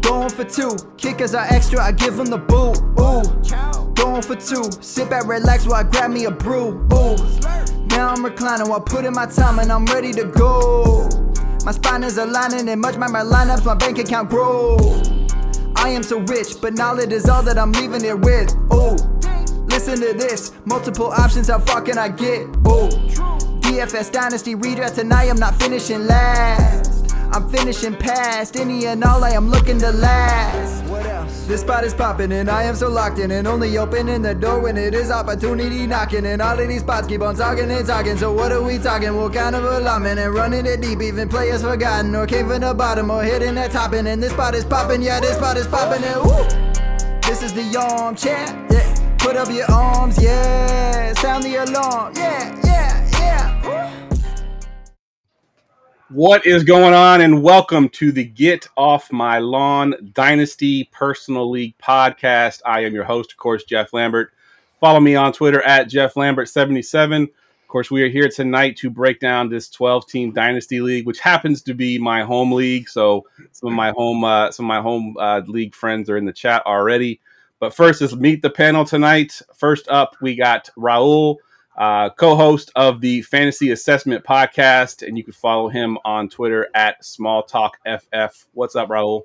Going for two, kickers are extra, I give them the boot. Ooh, going for two, sit back, relax while I grab me a brew. Ooh, now I'm reclining while putting my time and I'm ready to go. My spine is aligning and much my lineups, my bank account grow. I am so rich, but knowledge is all that I'm leaving it with. Ooh, listen to this, multiple options, how far can I get? Ooh, DFS Dynasty redraft tonight, I'm not finishing last. I'm finishing past any and all, I am looking to last. What else? This spot is popping and I am so locked in and only opening the door when it is opportunity knocking. And all of these spots keep on talking and talking. So what are we talking? What kind of alignment? And running it deep, even players forgotten or came from the bottom or hitting that top. And this spot is popping, yeah, this spot is popping. And woo! This is the armchair, yeah. Put up your arms, yeah. Sound the alarm, yeah, yeah, yeah. Woo! What is going on, and welcome to the Get Off My Lawn Dynasty Personal League podcast. I am your host, of course, Jeff Lambert. Follow me on Twitter at JeffLambert77. Of course, we are here tonight to break down this 12-team Dynasty League, which happens to be my home league. So some of my home league friends are in the chat already. But first, let's meet the panel tonight. First up, we got Raul, co-host of the Fantasy Assessment Podcast, and you can follow him on Twitter at SmallTalkFF. What's up, Raul?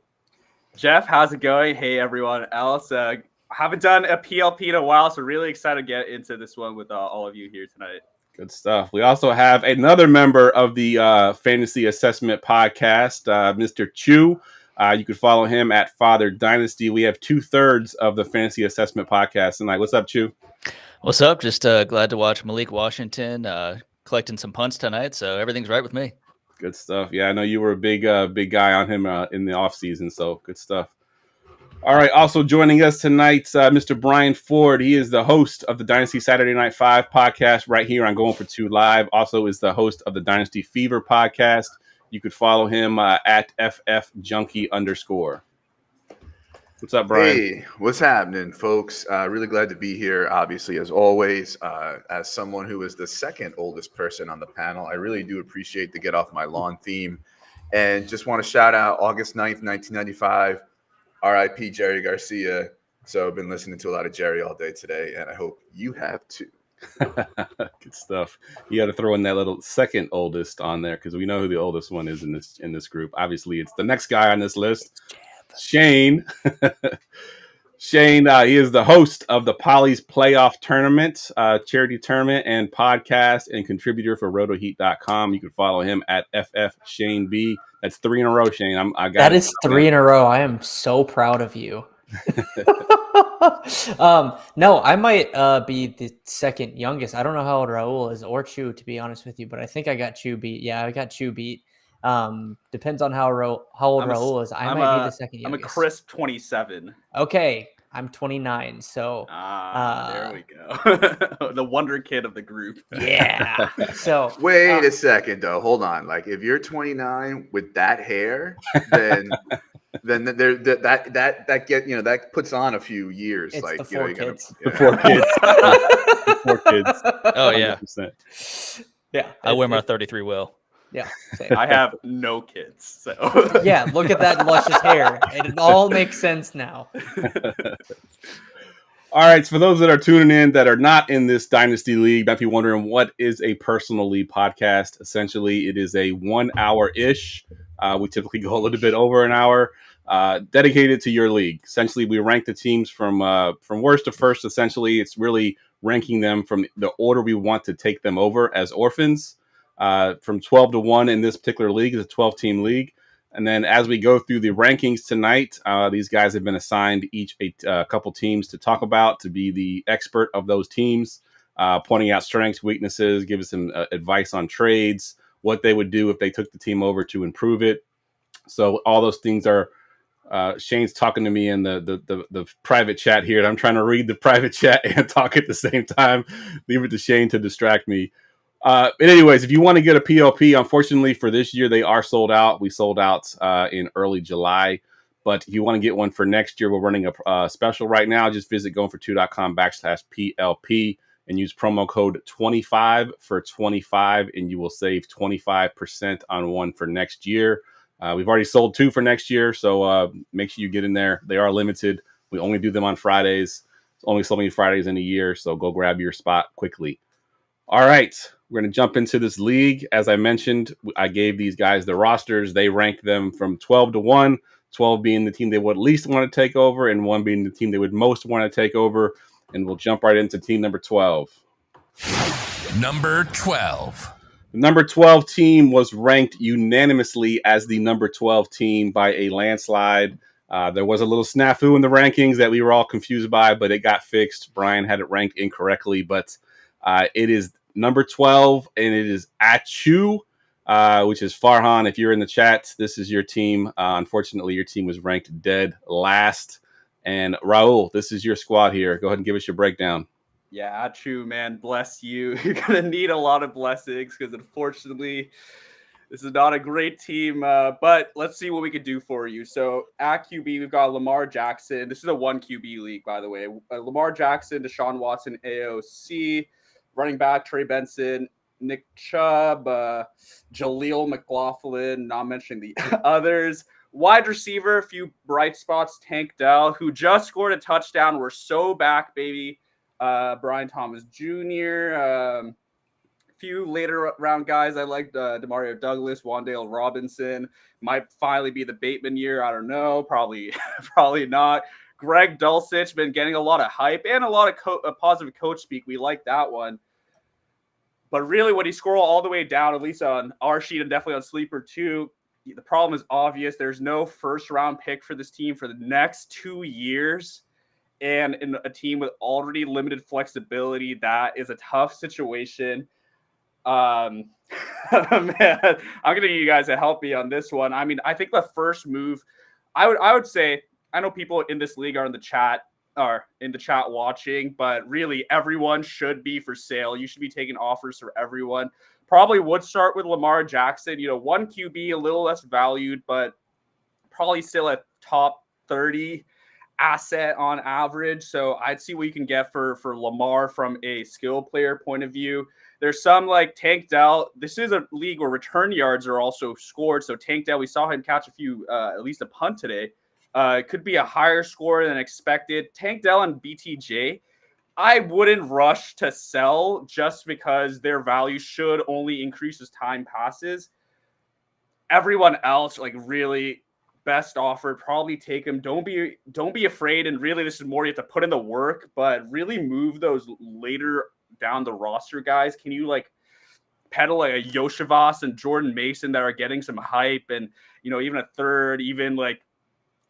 Jeff, how's it going? Hey, everyone else. Haven't done a PLP in a while, so really excited to get into this one with all of you here tonight. Good stuff. We also have another member of the Fantasy Assessment Podcast, Mr. Chu. You can follow him at Father Dynasty. We have 2/3 of the Fantasy Assessment Podcast tonight. What's up, Chu? What's up? Just glad to watch Malik Washington collecting some punts tonight, so everything's right with me. Good stuff. Yeah, I know you were a big guy on him in the offseason, so good stuff. All right, also joining us tonight, Mr. Brian Ford. He is the host of the Dynasty Saturday Night 5 podcast right here on Going for Two Live. Also is the host of the Dynasty Fever podcast. You could follow him at FFJunkie_. What's up, Brian? Hey, what's happening, folks? Really glad to be here, obviously, as always. As someone who is the second oldest person on the panel, I really do appreciate the Get Off My Lawn theme. And just want to shout out August 9th, 1995, RIP Jerry Garcia. So I've been listening to a lot of Jerry all day today, and I hope you have too. Good stuff. You got to throw in that little second oldest on there because we know who the oldest one is in this group. Obviously, it's the next guy on this list. Shane. Shane, he is the host of the Polly's Playoff Tournament, charity tournament and podcast, and contributor for rotoheat.com. You can follow him at FFShaneB. That's 3 in a row, Shane. That is 3 in a row. I am so proud of you. No, I might be the second youngest. I don't know how old Raul is or Chu, to be honest with you, but I think I got Chu beat. Yeah, I got Chu beat. Depends on how old Raul is. I might be the second youngest. I'm a crisp 27. Okay, I'm 29. So there we go. The wonder kid of the group. Yeah. So wait a second though. Hold on. Like if you're 29 with that hair, then there that puts on a few years. It's like the 4 kids. The 4 kids. The 4 kids. Oh yeah. 100%. Yeah. I wear my 33 will. Yeah. Same. I have no kids, so Yeah, look at that luscious hair. It all makes sense now. All right, so for those that are tuning in that are not in this Dynasty League, might be wondering what is a personal league podcast. Essentially, it is a 1 hour-ish. We typically go a little bit over an hour, dedicated to your league. Essentially, we rank the teams from worst to first. Essentially, it's really ranking them from the order we want to take them over as orphans. From 12 to 1 in this particular league. It's a 12-team league. And then as we go through the rankings tonight, these guys have been assigned each a couple teams to talk about, to be the expert of those teams, pointing out strengths, weaknesses, give us some advice on trades, what they would do if they took the team over to improve it. So all those things are Shane's talking to me in the private chat here, and I'm trying to read the private chat and talk at the same time. Leave it to Shane to distract me. But anyways, if you want to get a PLP, unfortunately for this year, they are sold out. We sold out in early July. But if you want to get one for next year, we're running a special right now. Just visit goingfor2.com/PLP and use promo code 25 for 25, and you will save 25% on one for next year. We've already sold 2 for next year, so make sure you get in there. They are limited. We only do them on Fridays. It's only so many Fridays in a year, so go grab your spot quickly. All right, we're going to jump into this league. As I mentioned, I gave these guys the rosters. They ranked them from 12 to 1, 12 being the team they would least want to take over, and 1 being the team they would most want to take over. And we'll jump right into team number 12. Number 12. The number 12 team was ranked unanimously as the number 12 team by a landslide. There was a little snafu in the rankings that we were all confused by, but it got fixed. Brian had it ranked incorrectly, but it is number 12, and it is Achu, which is Farhan. If you're in the chat, this is your team. Unfortunately, your team was ranked dead last. And Raul, this is your squad here. Go ahead and give us your breakdown. Yeah, true, man. Bless you. You're going to need a lot of blessings because unfortunately, this is not a great team. But let's see what we can do for you. So at QB, we've got Lamar Jackson. This is a 1 QB league, by the way. Lamar Jackson, Deshaun Watson, AOC. Running back, Trey Benson, Nick Chubb, Jaleel McLaughlin, not mentioning the others. Wide receiver, a few bright spots, Tank Dell, who just scored a touchdown. We're so back, baby. Brian Thomas Jr., a few later round guys. I liked Demario Douglas, Wan'Dale Robinson. Might finally be the Bateman year. I don't know. Probably not. Greg Dulcich been getting a lot of hype and a lot of positive coach speak. We like that one. But really, when you scroll all the way down, at least on our sheet and definitely on Sleeper too, the problem is obvious. There's no first-round pick for this team for the next 2 years. And in a team with already limited flexibility, that is a tough situation. Man, I'm going to need you guys to help me on this one. I mean, I think the first move, I would say, I know people in this league are in the chat watching, but really everyone should be for sale. You should be taking offers for everyone. Probably would start with Lamar Jackson. 1 QB, a little less valued, but probably still a top 30 asset on average. So I'd see what you can get for Lamar from a skill player point of view. There's some like Tank Dell. This is a league where return yards are also scored. So Tank Dell, we saw him catch a few, at least a punt today. It could be a higher score than expected. Tank Dell and BTJ, I wouldn't rush to sell just because their value should only increase as time passes. Everyone else, like really best offer, probably take them. Don't be afraid. And really, this is more you have to put in the work, but really move those later down the roster guys. Can you like pedal like a Yoshivas and Jordan Mason that are getting some hype, and even a third, even like.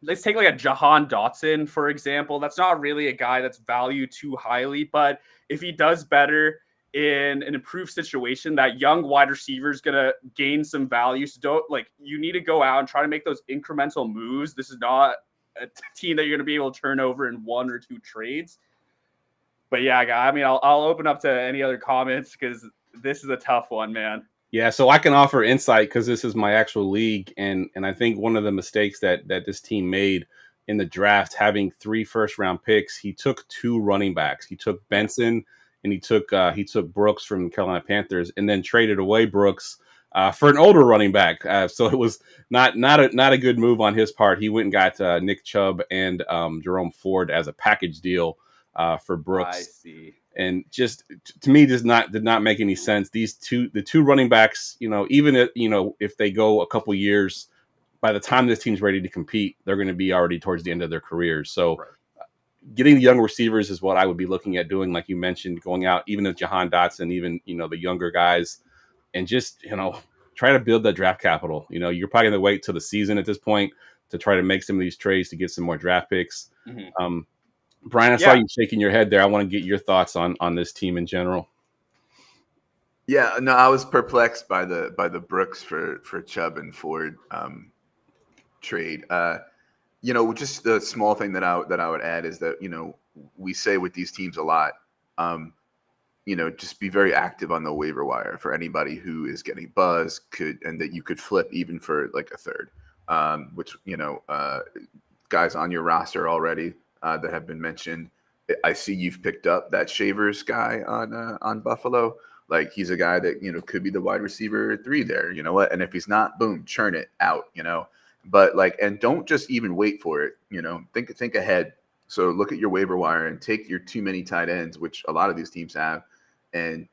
Let's take like a Jahan Dotson, for example. That's not really a guy that's valued too highly, but if he does better in an improved situation, that young wide receiver is going to gain some value. So you need to go out and try to make those incremental moves. This is not a team that you're going to be able to turn over in 1 or 2 trades. But yeah, I mean, I'll open up to any other comments because this is a tough one, man. Yeah, so I can offer insight because this is my actual league, and I think one of the mistakes that this team made in the draft, having 3 first-round picks, he took 2 running backs. He took Benson and he took Brooks from Carolina Panthers, and then traded away Brooks for an older running back. So it was not a good move on his part. He went and got Nick Chubb and Jerome Ford as a package deal for Brooks. I see. And just to me, did not make any sense. The 2 running backs, even if they go a couple years, by the time this team's ready to compete, they're going to be already towards the end of their careers. So, getting the young receivers is what I would be looking at doing, like you mentioned, going out even with Jahan Dotson, even the younger guys, and just try to build that draft capital. You're probably going to wait till the season at this point to try to make some of these trades to get some more draft picks. Mm-hmm. Brian, I saw you shaking your head there. I want to get your thoughts on this team in general. Yeah, no, I was perplexed by the Brooks for Chubb and Ford trade. Just the small thing that I would add is that we say with these teams a lot, just be very active on the waiver wire for anybody who is getting buzz and that you could flip even for like a third, which guys on your roster already. That have been mentioned. I see you've picked up that Shavers guy on Buffalo. Like he's a guy that, could be the wide receiver 3 there. You know what? And if he's not, boom, churn it out, But like, and don't just even wait for it, think ahead. So look at your waiver wire and take your too many tight ends, which a lot of these teams have, and,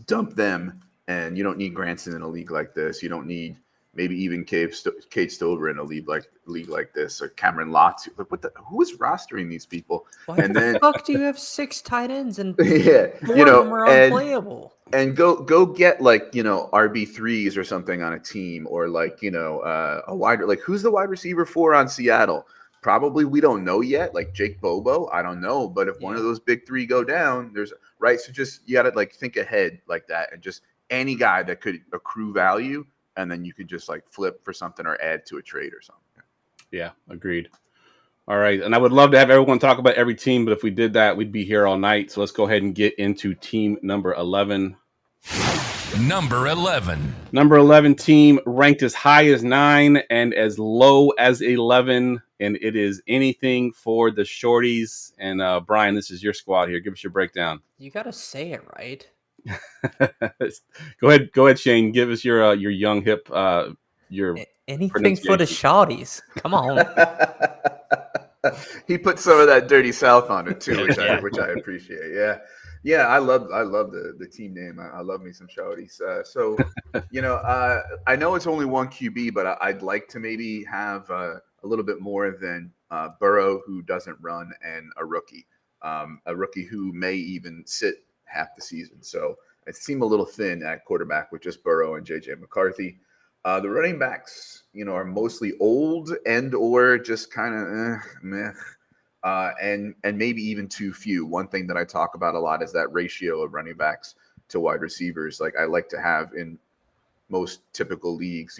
dump them. And you don't need Granson in a league like this. You don't need maybe even Kate Stover in a league like this, or Cameron Lotz. Like, who is rostering these people? Why And the then fuck do you have 6 tight ends and yeah, 4 of them are unplayable? and go get like RB3s or something on a team, or like a wide, like who's the wide receiver 4 on Seattle? Probably we don't know yet. Like Jake Bobo, I don't know. But if one of those big 3 go down, there's right. So just you got to like think ahead like that, and just any guy that could accrue value, and then you could just like flip for something or add to a trade or something. Yeah, agreed. All right, and I would love to have everyone talk about every team, but if we did that, we'd be here all night. So let's go ahead and get into team number 11. Number 11. Number 11 team ranked as high as 9 and as low as 11, and it is anything for the shorties. And Brian, this is your squad here. Give us your breakdown. You got to say it right. Go ahead, Shane. Give us your young hip your Anything for the shawties. Come on. He put some of that dirty South on it too, which I appreciate. Yeah. I love the team name. I love me some shawties. So I know it's only one QB, but I'd like to maybe have a little bit more than Burrow, who doesn't run, and a rookie who may even sit half the season. So it seemed a little thin at quarterback with just Burrow and JJ McCarthy. The running backs, are mostly old and or just kind of meh, and maybe even too few. One thing that I talk about a lot is that ratio of running backs to wide receivers. Like I like to have in most typical leagues,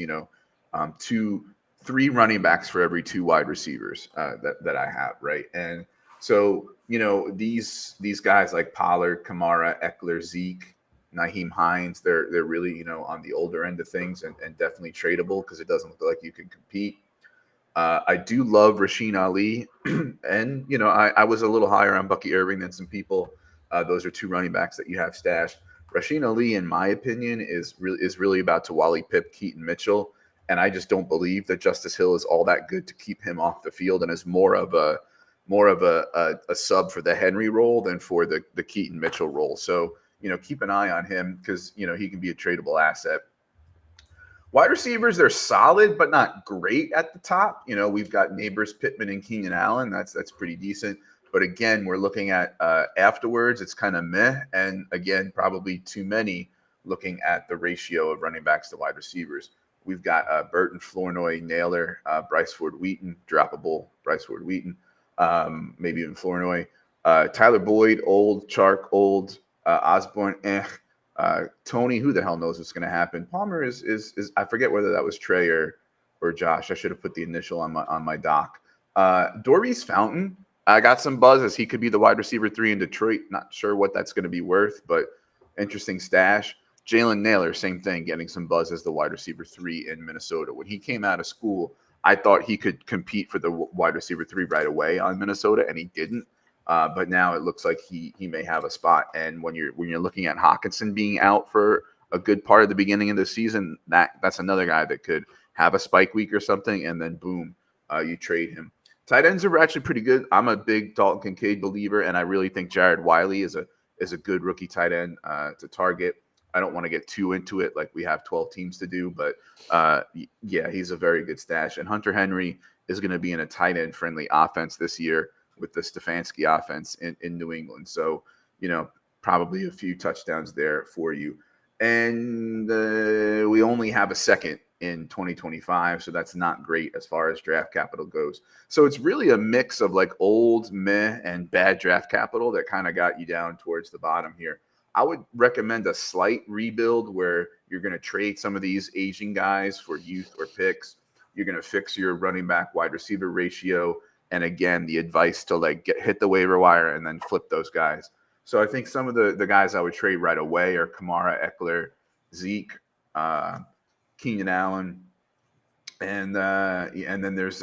3 running backs for every 2 wide receivers that I have, right? And so these guys like Pollard, Kamara, Eckler, Zeke, Naheem Hines, they're really on the older end of things, and definitely tradable because it doesn't look like you can compete. I do love Rasheen Ali, and I was a little higher on Bucky Irving than some people. Those are 2 running backs that you have stashed. Rasheen Ali, in my opinion, is really about to Wally Pipp, Keaton Mitchell, and I just don't believe that Justice Hill is all that good to keep him off the field, and is more of a sub for the Henry role than for the Keaton Mitchell role. So keep an eye on him because he can be a tradable asset. Wide receivers, they're solid, but not great at the top. We've got Neighbors, Pittman, and Keenan Allen. That's pretty decent. But again, we're looking at afterwards, it's kind of meh. And again, probably too many looking at the ratio of running backs to wide receivers. We've got Burton, Flournoy, Naylor, Bryce Ford Wheaton, droppable Bryce Ford Wheaton, maybe even Flournoy. Tyler Boyd, old. Chark, old. Osborne, Tony, who the hell knows what's going to happen? Palmer is I forget whether that was Trey or Josh. I should have put the initial on my doc. Doris Fountain, I got some buzz as he could be the wide receiver 3 in Detroit. Not sure what that's going to be worth, but interesting stash. Jalen Naylor, same thing, getting some buzz as the wide receiver 3 in Minnesota. When he came out of school, I thought he could compete for the wide receiver 3 right away on Minnesota, and he didn't. But now it looks like he may have a spot. And when you're looking at Hawkinson being out for a good part of the beginning of the season, that's another guy that could have a spike week or something, and then boom, you trade him. Tight ends are actually pretty good. I'm a big Dalton Kincaid believer, and I really think Jared Wiley is a good rookie tight end to target. I don't want to get too into it like we have 12 teams to do, but yeah, he's a very good stash. And Hunter Henry is going to be in a tight end friendly offense this year with the Stefanski offense in New England. So, probably a few touchdowns there for you. And we only have a second in 2025, so that's not great as far as draft capital goes. So it's really a mix of like old, meh, and bad draft capital that kind of got you down towards the bottom here. I would recommend a slight rebuild where you're going to trade some of these aging guys for youth or picks. You're going to fix your running back wide receiver ratio. And again, the advice to like hit the waiver wire and then flip those guys. So I think some of the guys I would trade right away are Kamara, Eckler, Zeke, Keenan Allen, and then there's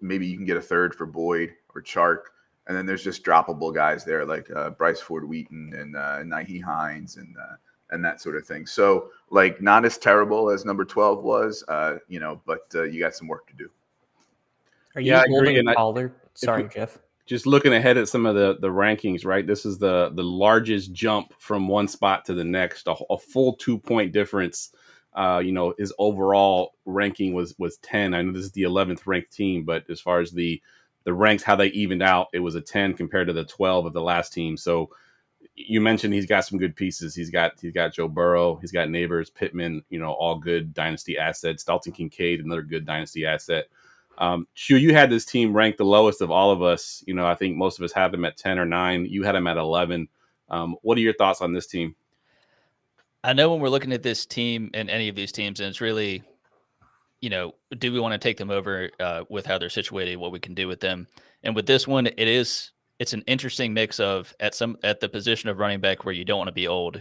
maybe you can get a third for Boyd or Chark, And then there's just droppable guys there like Bryce Ford Wheaton and Nahi Hines and that sort of thing. So like not as terrible as number 12 was, but you got some work to do. Are you Yeah, I agree. holding And Pollard? Sorry, Jeff. just looking ahead at some of the rankings, right? This is the largest jump from one spot to the next, a full 2-point difference. His overall ranking was 10. I know this is the 11th ranked team, but as far as the ranks, how they evened out, it was a 10 compared to the 12 of the last team. So you mentioned he's got some good pieces. He's got Joe Burrow, he's got Neighbors, Pittman, all good dynasty assets. Dalton Kincaid, another good dynasty asset. Shu, you had this team ranked the lowest of all of us. I think most of us had them at 10 or 9. You had them at 11. What are your thoughts on this team? I know when we're looking at this team and any of these teams, and it's really, do we want to take them over with how they're situated, what we can do with them? And with this one, it's an interesting mix of at the position of running back where you don't want to be old.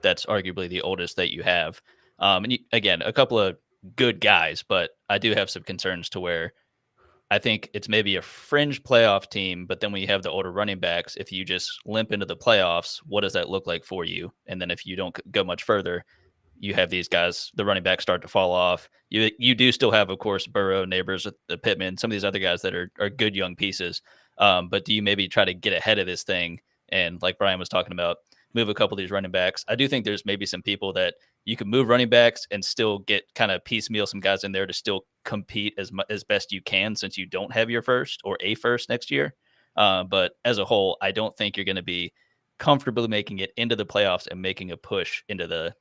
That's arguably the oldest that you have. Again, a couple of good guys, but I do have some concerns to where I think it's maybe a fringe playoff team, but then when you have the older running backs, if you just limp into the playoffs, what does that look like for you? And then if you don't go much further, you have these guys, the running backs start to fall off. You do still have, of course, Burrow, Neighbors, the Pittman, some of these other guys that are good young pieces. But do you maybe try to get ahead of this thing? And like Brian was talking about, move a couple of these running backs. I do think there's maybe some people that you can move running backs and still get kind of piecemeal some guys in there to still compete as best you can, since you don't have your first or a first next year. But as a whole, I don't think you're going to be comfortably making it into the playoffs and making a push into the,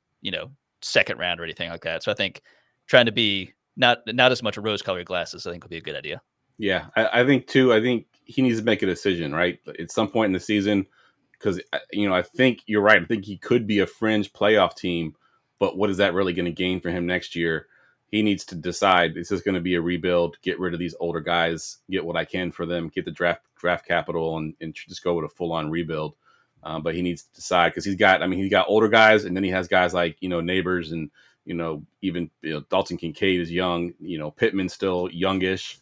second round or anything like that. So I think trying to be not as much a rose-colored glasses, I think would be a good idea. Yeah, I think too. I think he needs to make a decision, right? At some point in the season, because, I think you're right. I think he could be a fringe playoff team, but what is that really going to gain for him next year? He needs to decide, is this going to be a rebuild, get rid of these older guys, get what I can for them, get the draft capital, and just go with a full-on rebuild. But he needs to decide, because he's got older guys, and then he has guys like, Neighbors and, even Dalton Kincaid is young, Pittman's still youngish.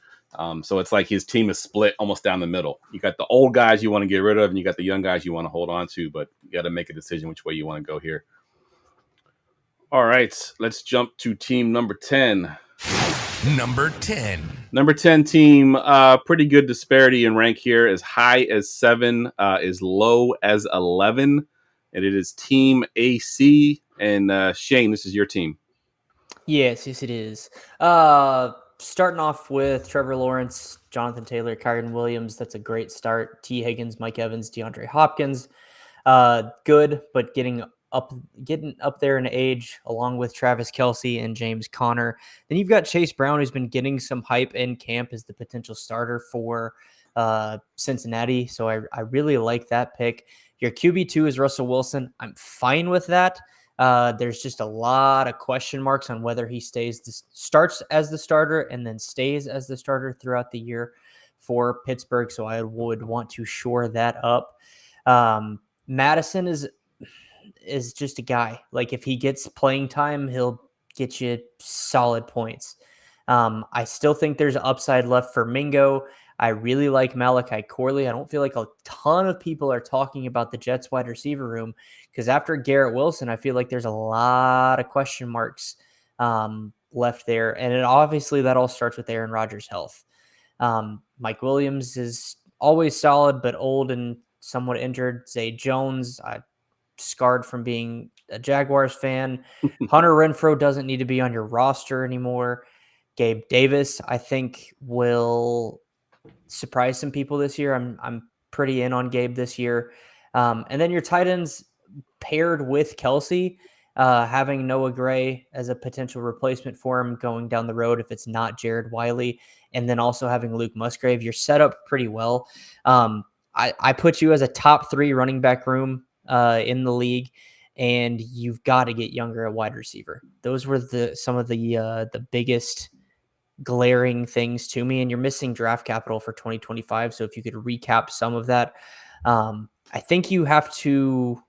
So it's like his team is split almost down the middle. You got the old guys you want to get rid of, and you got the young guys you want to hold on to, but you got to make a decision which way you want to go here. All right, let's jump to team number 10. Number 10. Number 10 team, pretty good disparity in rank here. As high as 7, as low as 11. And it is Team AC. And Shane, this is your team. Yes, it is. Starting off with Trevor Lawrence, Jonathan Taylor, Kyron Williams. That's a great start. T. Higgins, Mike Evans, DeAndre Hopkins. Good, but getting up there in age, along with Travis Kelce and James Conner. Then you've got Chase Brown, who's been getting some hype in camp as the potential starter for Cincinnati. So I really like that pick. Your QB2 is Russell Wilson. I'm fine with that. There's just a lot of question marks on whether he starts as the starter and then stays as the starter throughout the year for Pittsburgh. So I would want to shore that up. Madison is just a guy. Like, if he gets playing time, he'll get you solid points. I still think there's upside left for Mingo. I really like Malachi Corley. I don't feel like a ton of people are talking about the Jets wide receiver room, because after Garrett Wilson, I feel like there's a lot of question marks left there. And obviously that all starts with Aaron Rodgers' health. Mike Williams is always solid, but old and somewhat injured. Zay Jones, scarred from being a Jaguars fan. Hunter Renfrow doesn't need to be on your roster anymore. Gabe Davis, I think, will surprise some people this year. I'm pretty in on Gabe this year. And then your tight ends paired with Kelce, having Noah Gray as a potential replacement for him going down the road if it's not Jared Wiley, and then also having Luke Musgrave, you're set up pretty well. I put you as a top 3 running back room in the league, and you've got to get younger at wide receiver. Those were some of the biggest glaring things to me, and you're missing draft capital for 2025. So if you could recap some of that, I think you have to,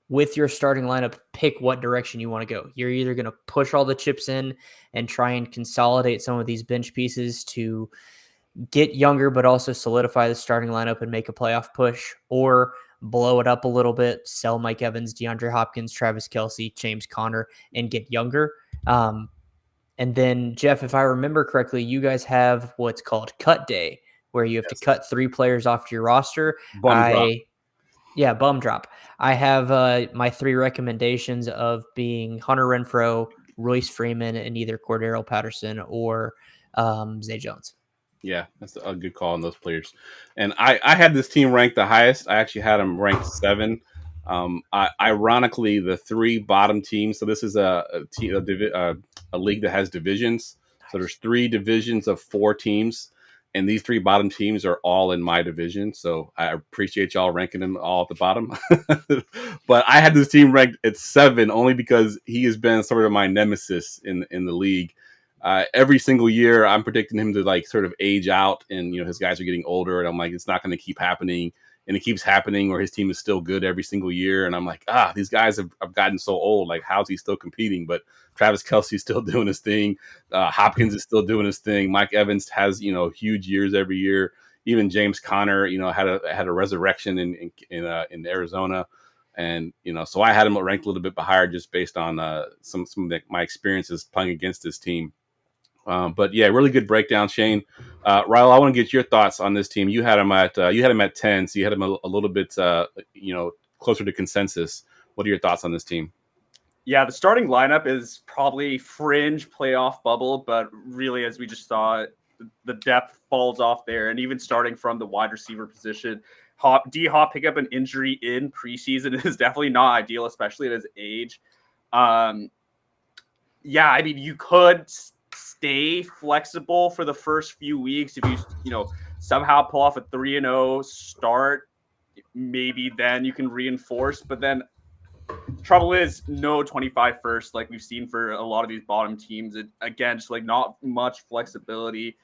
with your starting lineup, pick what direction you want to go. You're either going to push all the chips in and try and consolidate some of these bench pieces to get younger, but also solidify the starting lineup and make a playoff push, or blow it up a little bit, sell Mike Evans, DeAndre Hopkins, Travis Kelce, James Conner, and get younger. And then, Jeff, if I remember correctly, you guys have what's called cut day, where you have to cut 3 players off your roster. Bum drop. Yeah, bum drop. I have my 3 recommendations of being Hunter Renfrow, Royce Freeman, and either Cordero Patterson or Zay Jones. Yeah, that's a good call on those players. And I had this team ranked the highest. I actually had them ranked 7. Ironically, the 3 bottom teams. So this is a league that has divisions. So there's 3 divisions of 4 teams, and these 3 bottom teams are all in my division. So I appreciate y'all ranking them all at the bottom. But I had this team ranked at 7 only because he has been sort of my nemesis in the league. Every single year, I'm predicting him to like sort of age out, and his guys are getting older, and I'm like, it's not going to keep happening, and it keeps happening where his team is still good every single year, and I'm like, these guys have gotten so old. Like, how's he still competing? But Travis Kelce's still doing his thing. Hopkins is still doing his thing. Mike Evans has huge years every year. Even James Conner, had a resurrection in Arizona. And so I had him ranked a little bit higher just based on some of my experiences playing against this team. But yeah, really good breakdown, Shane. Raul, I want to get your thoughts on this team. You had him at 10, so you had him a little bit closer to consensus. What are your thoughts on this team? Yeah, the starting lineup is probably fringe playoff bubble, but really, as we just saw, the depth falls off there. And even starting from the wide receiver position, D-Hop pick up an injury in preseason is definitely not ideal, especially at his age. Yeah, I mean, you could stay flexible for the first few weeks if you somehow pull off a 3-0 start. Maybe then you can reinforce, but then trouble is no 25 first like we've seen for a lot of these bottom teams. Again, just like not much flexibility.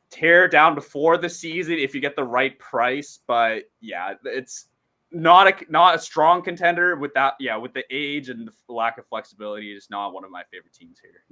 Tear down before the season if you get the right price, but yeah, it's not a strong contender with that. Yeah, with the age and the lack of flexibility, it's not one of my favorite teams here.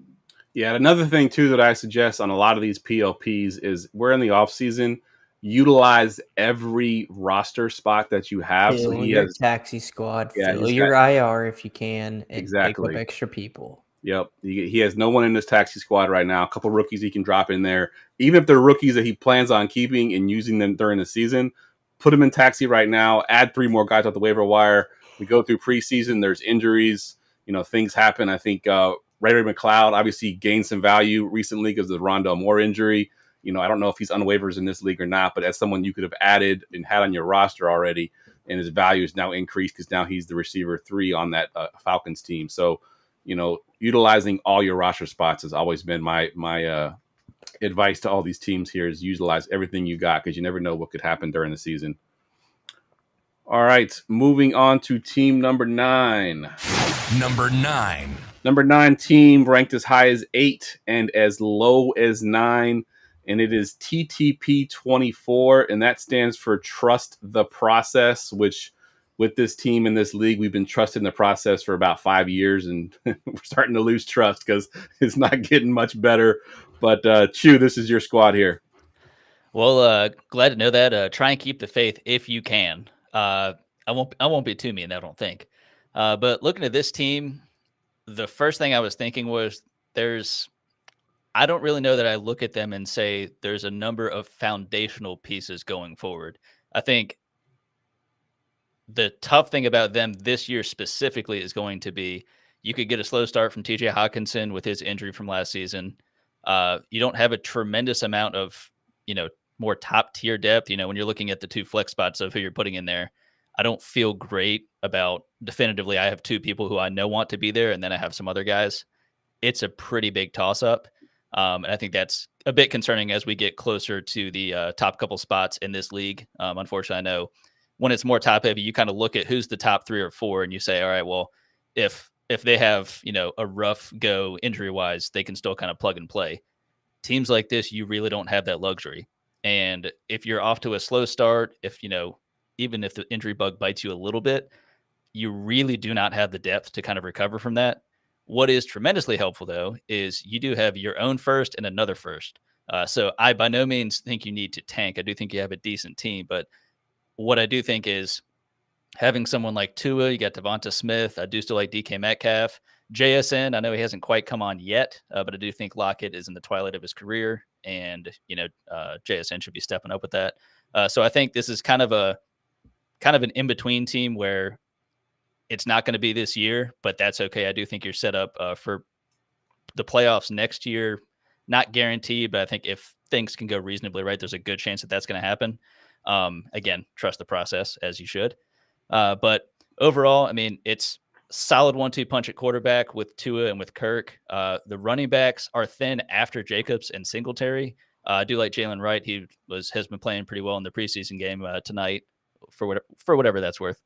Yeah, another thing too that I suggest on a lot of these PLPs is we're in the off season. Utilize every roster spot that you have. Fill So he your has taxi squad, Yeah, fill he's your got- IR if you can, and Exactly. pick up extra people. Yep, he has no one in this taxi squad right now. A couple rookies he can drop in there, even if they're rookies that he plans on keeping and using them during the season. Put them in taxi right now. Add 3 more guys off the waiver wire. We go through preseason. There's injuries. Things happen. I think Ray McLeod obviously gained some value recently because of the Rondell Moore injury. I don't know if he's on waivers in this league or not, but as someone you could have added and had on your roster already, and his value is now increased because now he's the receiver 3 on that Falcons team. So, utilizing all your roster spots has always been my advice to all these teams here is utilize everything you got because you never know what could happen during the season. All right, moving on to team number 9. Number 9 team ranked as high as 8 and as low as 9, and it is TTP24, and that stands for Trust the Process, which with this team in this league, we've been trusting the process for about 5 years, and we're starting to lose trust because it's not getting much better. But Chew, this is your squad here. Well, glad to know that. Try and keep the faith if you can. I won't be too mean, I don't think. But looking at this team, the first thing I was thinking was I don't really know that I look at them and say there's a number of foundational pieces going forward. I think the tough thing about them this year specifically is going to be you could get a slow start from TJ Hawkinson with his injury from last season. You don't have a tremendous amount of, more top tier depth. When you're looking at the 2 flex spots of who you're putting in there, I don't feel great about definitively. I have 2 people who I know want to be there, and then I have some other guys. It's a pretty big toss up. And I think that's a bit concerning as we get closer to the top couple spots in this league. Unfortunately, I know when it's more top heavy, you kind of look at who's the top 3 or 4 and you say, all right, well, if they have, a rough go injury wise, they can still kind of plug and play. Teams like this, you really don't have that luxury. And if you're off to a slow start, even if the injury bug bites you a little bit, you really do not have the depth to kind of recover from that. What is tremendously helpful, though, is you do have your own first and another first. So I by no means think you need to tank. I do think you have a decent team, but what I do think is having someone like Tua, you got Devonta Smith. I do still like DK Metcalf. JSN, I know he hasn't quite come on yet, but I do think Lockett is in the twilight of his career, and JSN should be stepping up with that. So I think this is kind of an in between team where it's not going to be this year, but that's okay. I do think you're set up for the playoffs next year. Not guaranteed, but I think if things can go reasonably right, there's a good chance that that's going to happen. Again, trust the process as you should. But overall, I mean, it's solid 1-2 punch at quarterback with Tua and with Kirk. The running backs are thin after Jacobs and Singletary. I do like Jalen Wright. He has been playing pretty well in the preseason game tonight for whatever that's worth.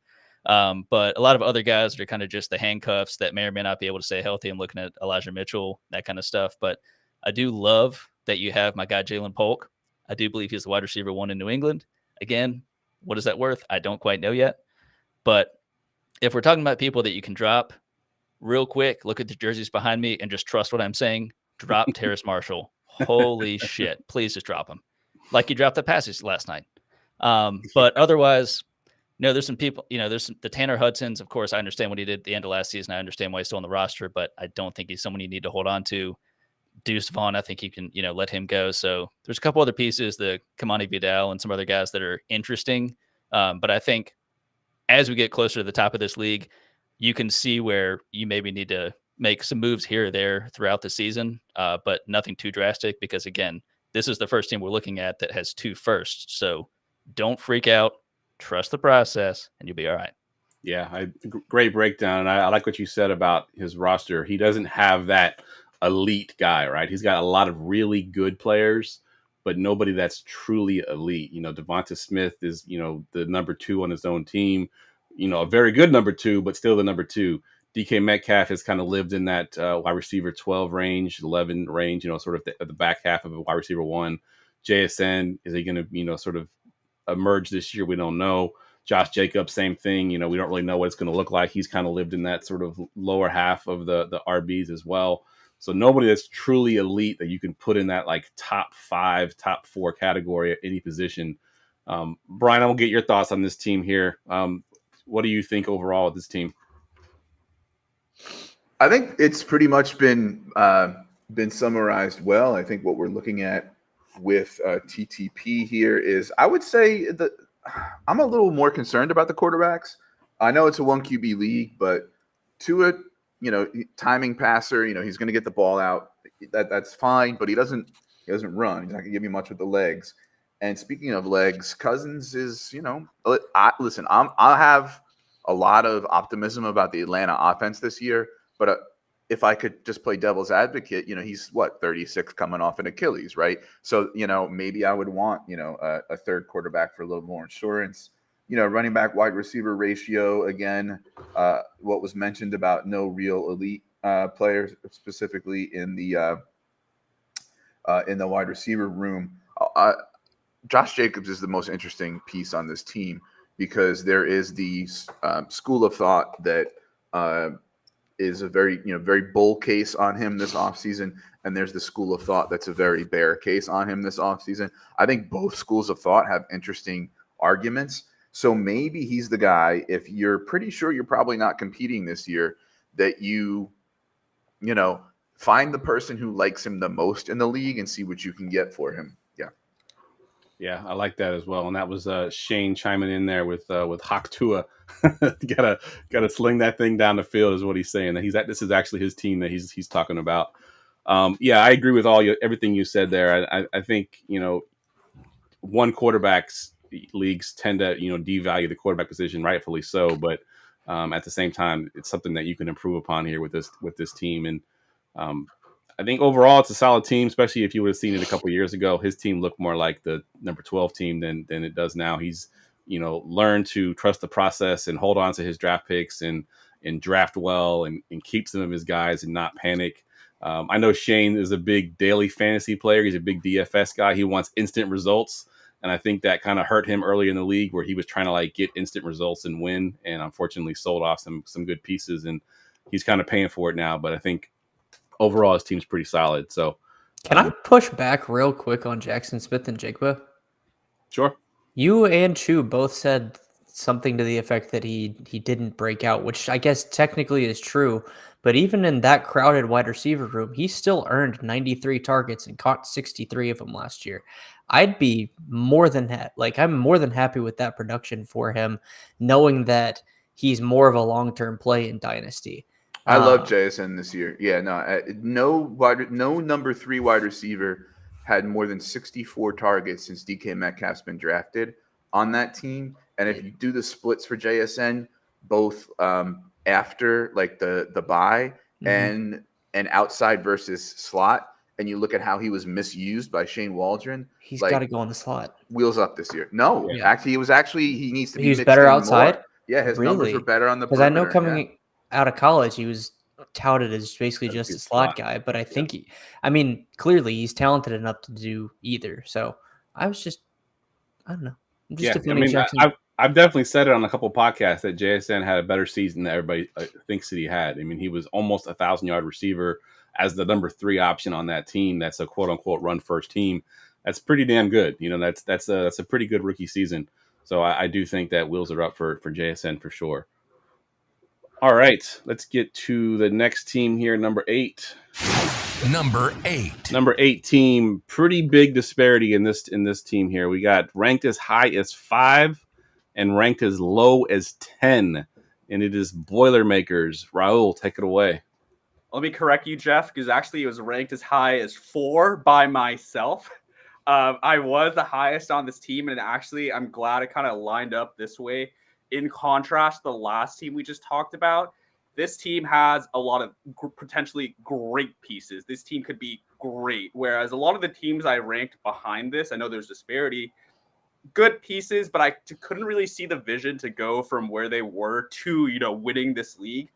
But a lot of other guys are kind of just the handcuffs that may or may not be able to stay healthy. I'm looking at Elijah Mitchell, that kind of stuff. But I do love that you have my guy Jalen Polk. I do believe he's the wide receiver 1 in New England. Again, what is that worth? I don't quite know yet. But if we're talking about people that you can drop real quick, look at the jerseys behind me and just trust what I'm saying. Drop Terrace Marshall. Holy shit. Please just drop him. Like you dropped the passes last night. But otherwise, there's some people, there's the Tanner Hudson's. Of course, I understand what he did at the end of last season. I understand why he's still on the roster, but I don't think he's someone you need to hold on to. Deuce Vaughn, I think you can, let him go. So there's a couple other pieces, the Kamani Vidal and some other guys that are interesting. But I think as we get closer to the top of this league, you can see where you maybe need to make some moves here or there throughout the season, but nothing too drastic because, again, this is the first team we're looking at that has 2 firsts. So don't freak out. Trust the process, and you'll be all right. Yeah, great breakdown. And I like what you said about his roster. He doesn't have that elite guy, right? He's got a lot of really good players, but nobody that's truly elite. Devonta Smith is, the number 2 on his own team, a very good number 2, but still the number 2. DK Metcalf has kind of lived in that wide receiver 12 range, 11 range, sort of the back half of a wide receiver 1. JSN, is he going to, sort of emerge this year? We don't know. Josh Jacobs, same thing. We don't really know what it's going to look like. He's kind of lived in that sort of lower half of the RBs as well. So nobody that's truly elite that you can put in that like top 5, top 4 category at any position. Brian, I will get your thoughts on this team here. What do you think overall of this team? I think it's pretty much been summarized well. I think what we're looking at with TTP here is, I would say that I'm a little more concerned about the quarterbacks. I know it's a 1 QB league, but Tua, timing passer, he's going to get the ball out. That's fine, but he doesn't run. He's not going to give you much with the legs. And speaking of legs, Cousins is, listen, I have a lot of optimism about the Atlanta offense this year, but if I could just play devil's advocate, he's 36 coming off an Achilles, right? So, maybe I would want, a third quarterback for a little more insurance. Running back wide receiver ratio, again, what was mentioned about no real elite players, specifically in the wide receiver room. Josh Jacobs is the most interesting piece on this team because there is the school of thought that is a very bull case on him this offseason, and there's the school of thought that's a very bear case on him this offseason. I think both schools of thought have interesting arguments. So maybe he's the guy, if you're pretty sure you're probably not competing this year, that you find the person who likes him the most in the league and see what you can get for him. Yeah, I like that as well. And that was Shane chiming in there with Hawk Tua. gotta sling that thing down the field is what he's saying. That this is actually his team that he's talking about. Yeah, I agree with everything you said there. I think 1 quarterbacks leagues tend to devalue the quarterback position, rightfully so. But at the same time, it's something that you can improve upon here with this team. And I think overall it's a solid team, especially if you would have seen it a couple of years ago. His team looked more like the number 12 team than it does now. He's learned to trust the process and hold on to his draft picks and draft well and keep some of his guys and not panic. I know Shane is a big daily fantasy player. He's a big DFS guy. He wants instant results. And I think that kind of hurt him early in the league where he was trying to get instant results and win, and unfortunately sold off some good pieces, and he's kind of paying for it now. But I think overall his team's pretty solid. So Can I push back real quick on Jackson Smith and Jigba? Sure. You and Chu both said something to the effect that he didn't break out, which I guess technically is true. But even in that crowded wide receiver room, he still earned 93 targets and caught 63 of them last year. I'd be more than I'm more than happy with that production for him, knowing that he's more of a long-term play in Dynasty. I love JSN this year. Yeah, no number 3 wide receiver had more than 64 targets since DK Metcalf's been drafted on that team. And if you do the splits for JSN, both after like the bye and outside versus slot, and you look at how he was misused by Shane Waldron, He's like, got to go in the slot. wheels up this year. No, Yeah. actually, he needs to be He was mixed better in outside? more. Yeah, his numbers Really? were better on the Because I know perimeter, coming out of college, he was touted as basically As a just good a slot slot. guy. But I think clearly he's talented enough to do either. So I don't know. I'm just Yeah, I defending mean, Jackson. I've definitely said it on a couple of podcasts that JSN had a better season than everybody thinks that he had. I mean, he was almost 1,000-yard receiver as the number 3 option on that team. That's a quote unquote run first team. That's pretty damn good. You know, that's a pretty good rookie season. So I do think that wheels are up for JSN for sure. All right, let's get to the next team here, number 8. Number 8. Number 8 team, pretty big disparity in this team here. We got ranked as high as 5 and ranked as low as 10, and it is Boilermakers. Raul, take it away. Let me correct you, Jeff, because actually it was ranked as high as 4 by myself. I was the highest on this team, and actually I'm glad it kind of lined up this way. In contrast to the last team we just talked about, this team has a lot of potentially great pieces. This team could be great, whereas a lot of the teams I ranked behind this, I know there's disparity, good pieces, but I couldn't really see the vision to go from where they were to, winning this league.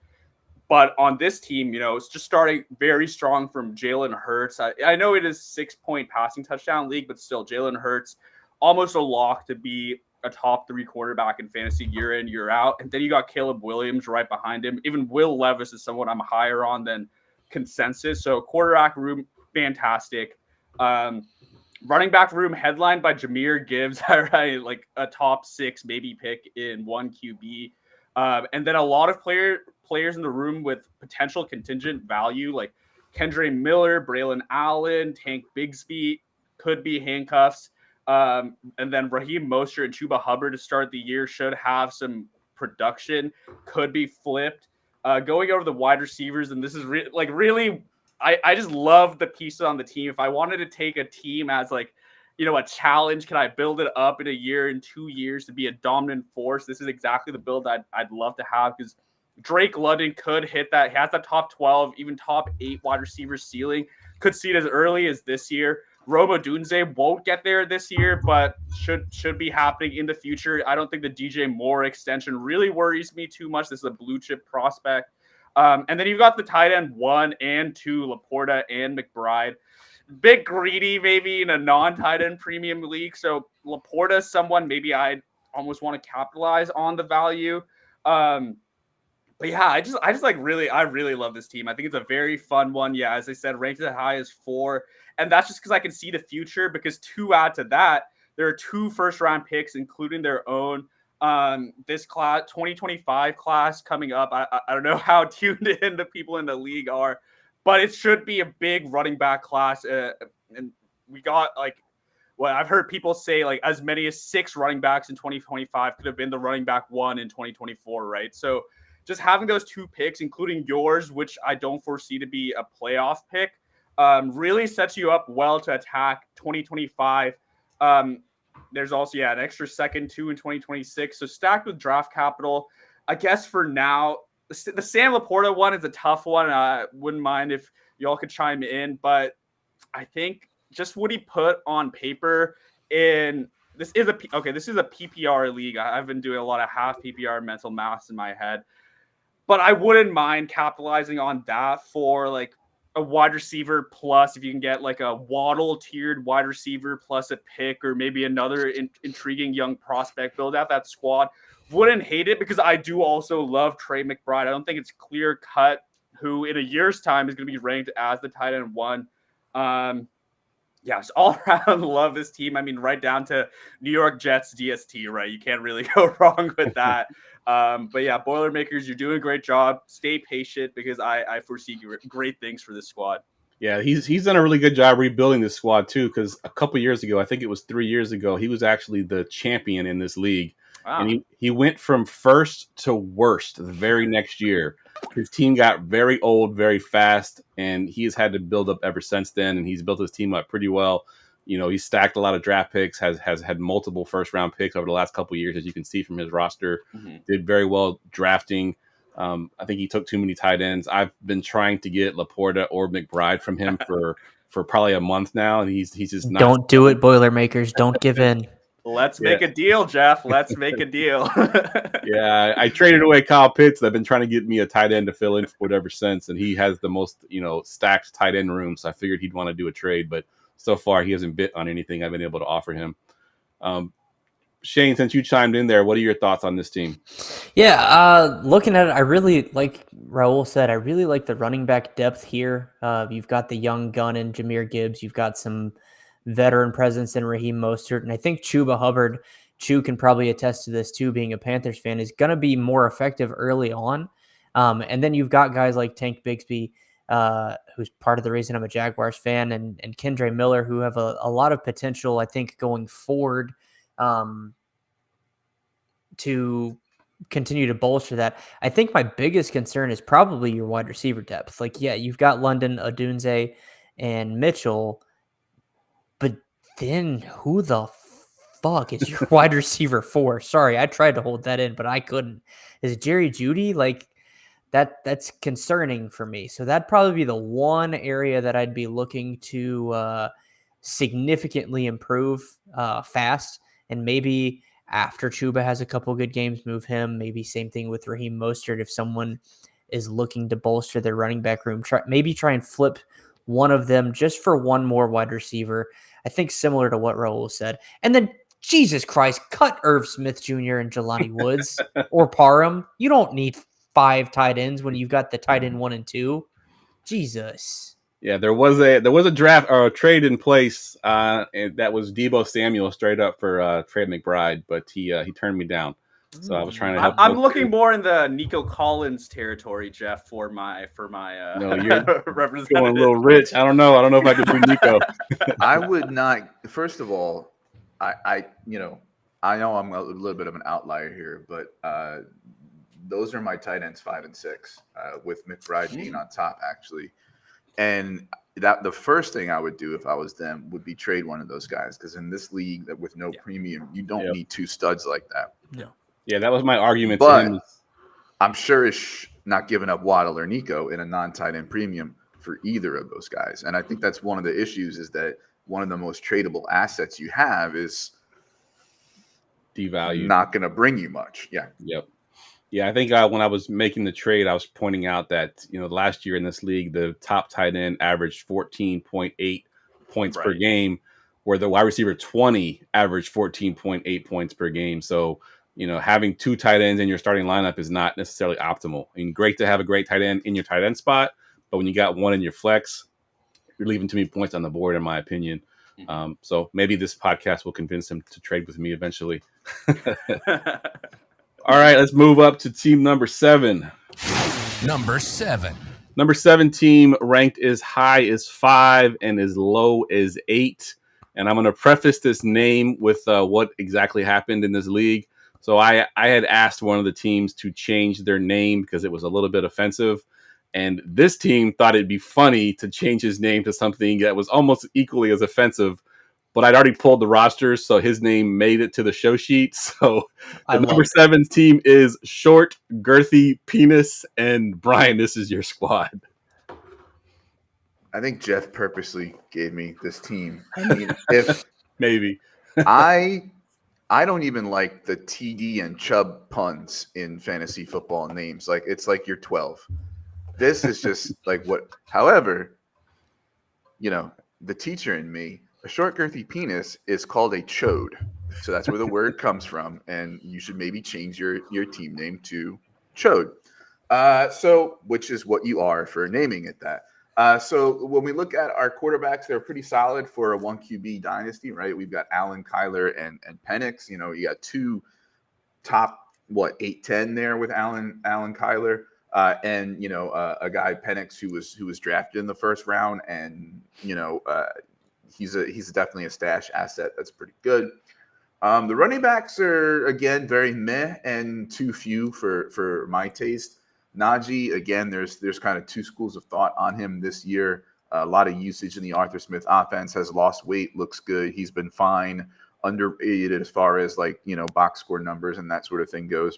But on this team, it's just starting very strong from Jalen Hurts. I know it is 6-point passing touchdown league, but still Jalen Hurts, almost a lock to be a top 3 quarterback in fantasy year in, year out. And then you got Caleb Williams right behind him. Even Will Levis is someone I'm higher on than consensus. So quarterback room, fantastic. Running back room headlined by Jahmyr Gibbs, right? Like a top 6 maybe pick in 1 QB. And then a lot of players in the room with potential contingent value, like Kendre Miller, Braylon Allen, Tank Bigsby, could be handcuffs. And then Raheem Mostert and Chuba Hubbard to start the year should have some production, could be flipped. Going over the wide receivers, and this is really, I just love the pieces on the team. If I wanted to take a team as a challenge, can I build it up in a year, in 2 years to be a dominant force? This is exactly the build I'd love to have, because Drake London could hit that. He has that top 12, even top 8 wide receiver ceiling. Could see it as early as this year. Roma Dunze won't get there this year, but should be happening in the future. I don't think the DJ Moore extension really worries me too much. This is a blue chip prospect. And then you've got the tight end 1 and 2, Laporta and McBride. Bit greedy maybe in a non-tight end premium league. So Laporta is someone maybe I almost want to capitalize on the value. But yeah, I really love this team. I think it's a very fun one. Yeah, as I said, ranked as high as 4. And that's just because I can see the future, because to add to that, there are 2 first-round picks, including their own. This class, 2025 class coming up. I don't know how tuned in the people in the league are, but it should be a big running back class. And we got I've heard people say as many as 6 running backs in 2025 could have been the running back 1 in 2024, right? So just having those 2 picks, including yours, which I don't foresee to be a playoff pick, really sets you up well to attack 2025. There's also, an extra second, 2 in 2026. So stacked with draft capital. I guess for now, the Sam Laporta one is a tough one. I wouldn't mind if y'all could chime in, but I think just what he put on paper this is a PPR league. I've been doing a lot of half PPR mental maths in my head, but I wouldn't mind capitalizing on that for a wide receiver plus, if you can get a Waddle tiered wide receiver plus a pick, or maybe another intriguing young prospect, build out that squad. Wouldn't hate it, because I do also love Trey McBride. I don't think it's clear cut who in a year's time is going to be ranked as the tight end 1. Yeah, just all around love this team. I mean, right down to New York Jets DST, right? You can't really go wrong with that. But yeah, Boilermakers, you're doing a great job. Stay patient because I foresee great things for this squad. Yeah, he's done a really good job rebuilding this squad too. Because a couple years ago, I think it was 3 years ago, he was actually the champion in this league, and Wow. he went from first to worst the very next year. His team got very old very fast, and he has had to build up ever since then. And he's built his team up pretty well. He stacked a lot of draft picks, has had multiple first round picks over the last couple of years, as you can see from his roster. Mm-hmm. Did very well drafting. I think he took too many tight ends. I've been trying to get Laporta or McBride from him for probably a month now, and he's just not. Don't do it, Boilermakers. Don't give in. Let's make a deal, Jeff. Let's make a deal. Yeah, I traded away Kyle Pitts. I've been trying to get me a tight end to fill in for whatever sense, and he has the most stacked tight end room. So I figured he'd want to do a trade, but so far he hasn't bit on anything I've been able to offer him. Shane, since you chimed in there, what are your thoughts on this team? Yeah, looking at it, I really like Raul said. I really like the running back depth here. You've got the young gun in Jahmyr Gibbs. You've got some veteran presence in Raheem Mostert, and I think Chuba Hubbard. Chu can probably attest to this too. Being a Panthers fan, is going to be more effective early on. And then you've got guys like Tank Bigsby, who's part of the reason I'm a Jaguars fan, and Kendre Miller, who have a lot of potential, I think, going forward. To continue to bolster that. I think my biggest concern is probably your wide receiver depth. Like, yeah, you've got London, Odunze, and Mitchell, but then who the fuck is your wide receiver for? Sorry, I tried to hold that in, but I couldn't. Is it Jerry Jeudy? Like, that's concerning for me. So that'd probably be the one area that I'd be looking to significantly improve fast, and maybe after Chuba has a couple good games, move him. Maybe same thing with Raheem Mostert. If someone is looking to bolster their running back room, try and flip one of them just for one more wide receiver. I think similar to what Raul said. And then, Jesus Christ, cut Irv Smith Jr. and Jelani Woods or Parham. You don't need 5 tight ends when you've got the tight end 1 and 2. Jesus. Yeah, there was a draft or a trade in place, and that was Deebo Samuel straight up for Trey McBride, but he turned me down. So I was trying to help. I'm looking more in the Nico Collins territory, Jeff, for my No, you're representative. going a little rich. I don't know if I could do Nico. I would not. First of all, I know I'm a little bit of an outlier here, but those are my tight ends 5 and 6, with McBride being on top actually. And that the first thing I would do if I was them would be trade one of those guys, because in this league that with no premium, you don't need 2 studs like that. Yeah, that was my argument. But to him. I'm sure it's not giving up Waddle or Nico in a non-tight end premium for either of those guys. And I think that's one of the issues, is that one of the most tradable assets you have is devalued, not going to bring you much. Yeah. Yep. Yeah, I think when I was making the trade, I was pointing out that, last year in this league, the top tight end averaged 14.8 points per game, where the wide receiver 20 averaged 14.8 points per game. So, having 2 tight ends in your starting lineup is not necessarily optimal. I mean, great to have a great tight end in your tight end spot, but when you got one in your flex, you're leaving too many points on the board, in my opinion. So maybe this podcast will convince him to trade with me eventually. All right, let's move up to team number 7. Number 7. Number 7 team ranked as high as 5 and as low as 8. And I'm going to preface this name with what exactly happened in this league. So I had asked one of the teams to change their name because it was a little bit offensive. And this team thought it'd be funny to change his name to something that was almost equally as offensive. But I'd already pulled the rosters, so his name made it to the show sheet. So the number 7 team is Short, Girthy, Penis, and Brian, this is your squad. I think Jeff purposely gave me this team. I mean, if maybe I don't even like the TD and Chubb puns in fantasy football names. Like, it's like you're 12. This is just like what. However, the teacher in me, a short girthy penis is called a chode. So that's where the word comes from. And you should maybe change your team name to chode. So which is what you are for naming it that. So when we look at our quarterbacks, they're pretty solid for a 1 QB dynasty, right? We've got Allen, Kyler, and Penix. You know, you got two top 8-10 there with Allen Kyler, and you know a guy Penix who was drafted in the first round, and you know he's definitely a stash asset that's pretty good. The running backs are again very meh and too few for my taste. Najee, again, there's kind of two schools of thought on him this year. A lot of usage in the Arthur Smith offense, has lost weight, looks good. He's been fine, underrated as far as like, you know, box score numbers and that sort of thing goes.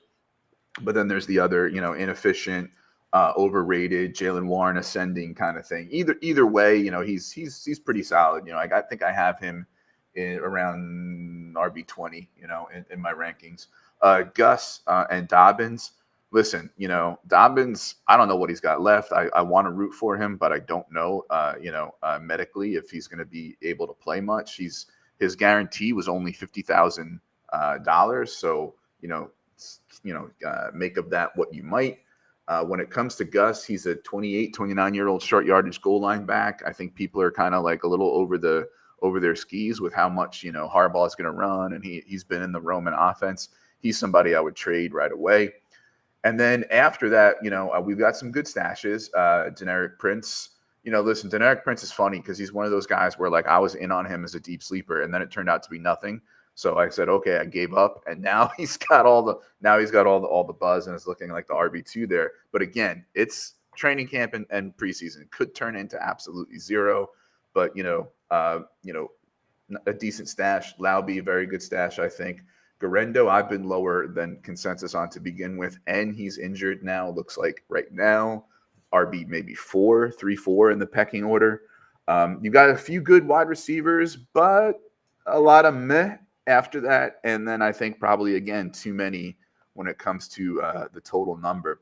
But then there's the other, you know, inefficient, overrated Jalen Warren ascending kind of thing. Either way, you know, he's pretty solid. You know, I think I have him around RB20, you know, in my rankings. Gus and Dobbins. Listen, you know, Dobbins, I don't know what he's got left. I want to root for him, but I don't know, you know, medically if he's going to be able to play much. His guarantee was only $50,000. So, you know, make of that what you might. When it comes to Gus, he's a 28, 29-year-old short yardage goal line back. I think people are kind of like a little over their skis with how much, you know, Harbaugh is going to run, and he's been in the Roman offense. He's somebody I would trade right away. And then after that, you know, we've got some good stashes. Deneric Prince, you know, listen, Deneric Prince is funny because he's one of those guys where like I was in on him as a deep sleeper, and then it turned out to be nothing. So I said, okay, I gave up, and now he's got all the buzz and is looking like the RB2 there. But again, it's training camp and preseason, could turn into absolutely zero. But you know, a decent stash. Lauby, a very good stash, I think. Garendo, I've been lower than consensus on to begin with, and he's injured now. Looks like right now, RB maybe 3-4 in the pecking order. You've got a few good wide receivers, but a lot of meh after that. And then I think probably, again, too many when it comes to the total number.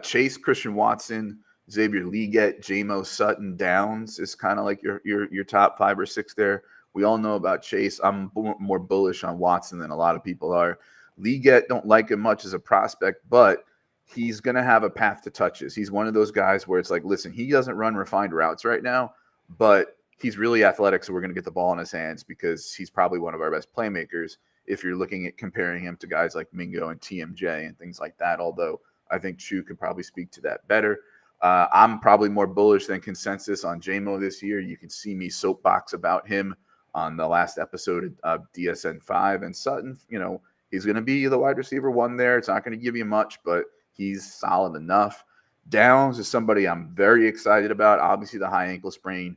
Chase, Christian Watson, Xavier Legette, J-Mo, Sutton, Downs is kind of like your top 5 or 6 there. We all know about Chase. I'm more bullish on Watson than a lot of people are. Legette, don't like him much as a prospect, but he's going to have a path to touches. He's one of those guys where it's like, listen, he doesn't run refined routes right now, but he's really athletic, so we're going to get the ball in his hands because he's probably one of our best playmakers if you're looking at comparing him to guys like Mingo and TMJ and things like that, although I think Chu could probably speak to that better. I'm probably more bullish than consensus on J-Mo this year. You can see me soapbox about him on the last episode of DSN 5. And Sutton, you know, he's going to be the wide receiver 1 there. It's not going to give you much, but he's solid enough. Downs is somebody I'm very excited about. Obviously, the high ankle sprain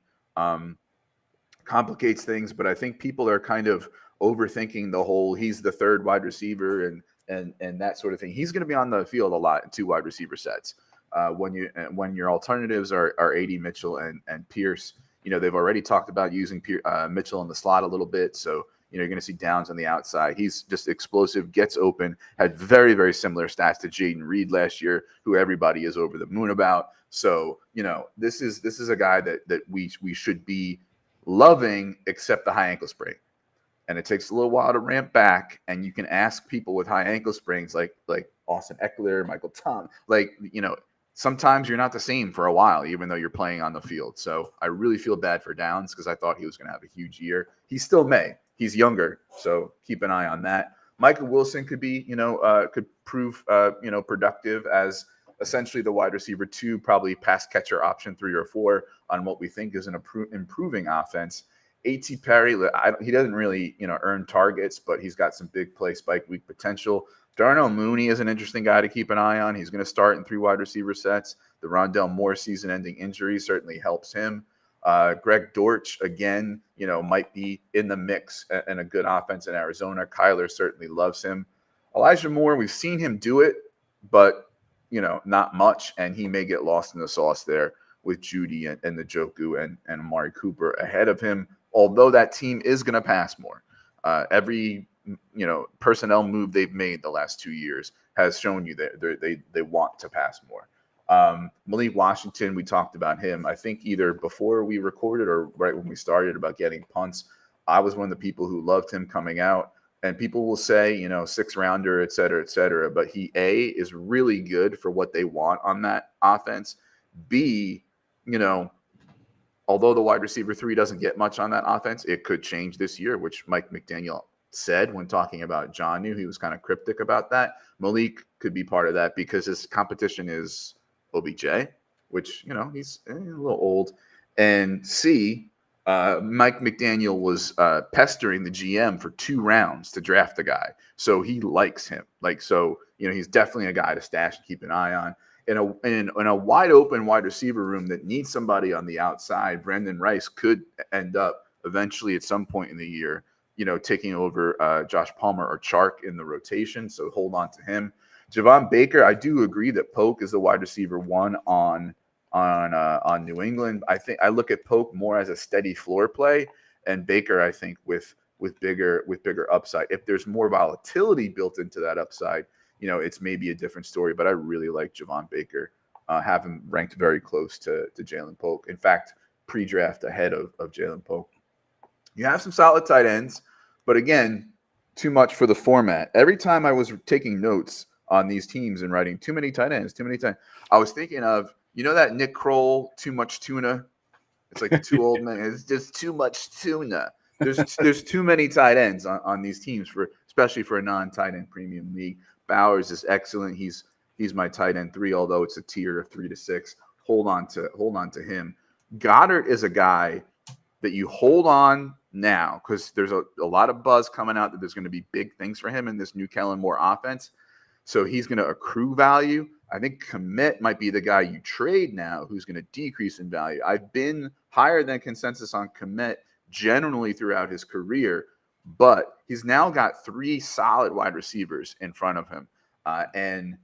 complicates things, but I think people are kind of overthinking the whole he's the third wide receiver and that sort of thing. He's going to be on the field a lot in 2 wide receiver sets. When your alternatives are AD Mitchell and Pierce, you know, they've already talked about using Mitchell in the slot a little bit. So, you know, you're going to see Downs on the outside. He's just explosive, gets open, had very, very similar stats to Jaden Reed last year, who everybody is over the moon about. So, you know, this is a guy that we should be loving, except the high ankle sprain. And it takes a little while to ramp back. And you can ask people with high ankle sprains like Austin Eckler, Michael Tom, like, you know, sometimes you're not the same for a while, even though you're playing on the field. So I really feel bad for Downs because I thought he was going to have a huge year. He still may. He's younger, so keep an eye on that. Michael Wilson could be, you know, could prove, you know, productive as essentially the wide receiver 2, probably pass catcher option 3 or 4 on what we think is an improving offense. A.T. Perry, he doesn't really, you know, earn targets, but he's got some big play spike week potential. Darnell Mooney is an interesting guy to keep an eye on. He's going to start in 3 wide receiver sets. The Rondell Moore season-ending injury certainly helps him. Greg Dortch, again, you know, might be in the mix and a good offense in Arizona. Kyler certainly loves him. Elijah Moore, we've seen him do it, but, you know, not much, and he may get lost in the sauce there with Judy and the Njoku and Amari Cooper ahead of him, although that team is going to pass more. Every you know, personnel move they've made the last 2 years has shown you that they want to pass more. Malik Washington, we talked about him, I think either before we recorded or right when we started about getting punts. I was one of the people who loved him coming out, and people will say, you know, 6th rounder, et cetera, but he is really good for what they want on that offense. B, although the wide receiver 3 doesn't get much on that offense, it could change this year, which Mike McDaniel said when talking about Jonnu. He was kind of cryptic about that. Malik could be part of that because his competition is OBJ, which, he's a little old. And C, Mike McDaniel was pestering the GM for 2 rounds to draft the guy. So he likes him. He's definitely a guy to stash and keep an eye on. In a wide open wide receiver room that needs somebody on the outside, Brandon Rice could end up eventually at some point in the year, taking over Josh Palmer or Chark in the rotation. So hold on to him. Javon Baker, I do agree that Polk is the wide receiver 1 on New England. I think I look at Polk more as a steady floor play, and Baker, I think, with bigger upside. If there's more volatility built into that upside, it's maybe a different story. But I really like Javon Baker. Have him ranked very close to Jalen Polk. In fact, pre-draft ahead of Jalen Polk. You have some solid tight ends, but again, too much for the format. Every time I was taking notes on these teams and writing too many tight ends, I was thinking of, that Nick Kroll, too much tuna. It's like the 2 old men. It's just too much tuna. There's too many tight ends on these teams, especially for a non-tight end premium league. Bowers is excellent. He's my tight end 3, although it's a tier of 3 to 6. Hold on to him. Goddard is a guy that you hold on now because there's a lot of buzz coming out that there's going to be big things for him in this new Kellen Moore offense. So he's going to accrue value. I think Kmet might be the guy you trade now who's going to decrease in value. I've been higher than consensus on Kmet generally throughout his career, but he's now got 3 solid wide receivers in front of him. And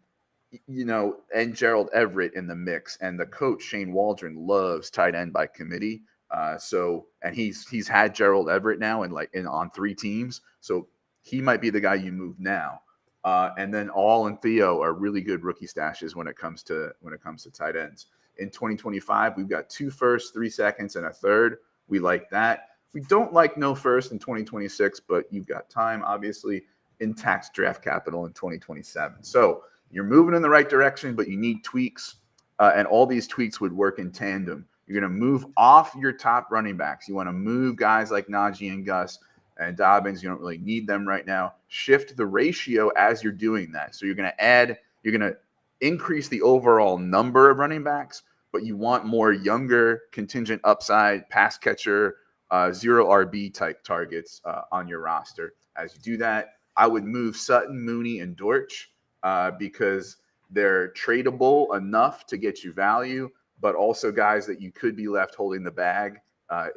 Gerald Everett in the mix. And the coach, Shane Waldron, loves tight end by committee. And he's had Gerald Everett now on 3 teams. So he might be the guy you move now. And then All and Theo are really good rookie stashes when it comes to tight ends. In 2025, we've got 2 firsts, 3 seconds, and a third. We like that. We don't like no first in 2026, but you've got time, obviously, intact draft capital in 2027. So you're moving in the right direction, but you need tweaks, and all these tweaks would work in tandem. You're going to move off your top running backs. You want to move guys like Najee and Gus and Dobbins. You don't really need them right now. Shift the ratio as you're doing that. So you're going to increase the overall number of running backs, but you want more younger, contingent upside, pass catcher, 0 RB type targets on your roster. As you do that, I would move Sutton, Mooney, and Dortch because they're tradable enough to get you value, but also guys that you could be left holding the bag,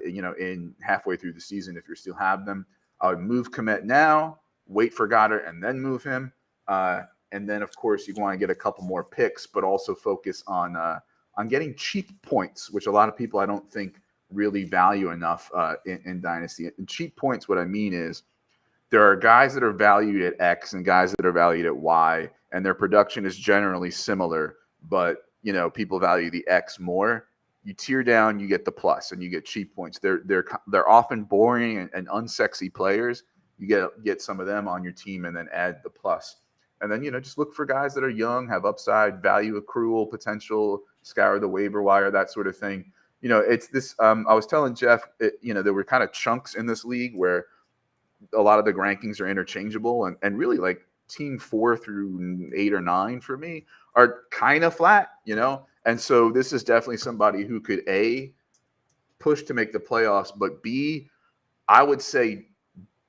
in halfway through the season if you still have them. I would move Kmet now, wait for Goddard, and then move him. And then, of course, you want to get a couple more picks, but also focus on getting cheap points, which a lot of people I don't think really value enough in Dynasty. And cheap points, what I mean is there are guys that are valued at X and guys that are valued at Y, and their production is generally similar, but people value the X more. You tier down, you get the plus, and you get cheap points. They're often boring and unsexy players. You get some of them on your team, and then add the plus. And then just look for guys that are young, have upside, value accrual potential, scour the waiver wire, that sort of thing. It's this. I was telling Jeff, there were kind of chunks in this league where a lot of the rankings are interchangeable, and really like team 4 through 8 or 9 for me are kind of flat, And so this is definitely somebody who could A, push to make the playoffs, but B, I would say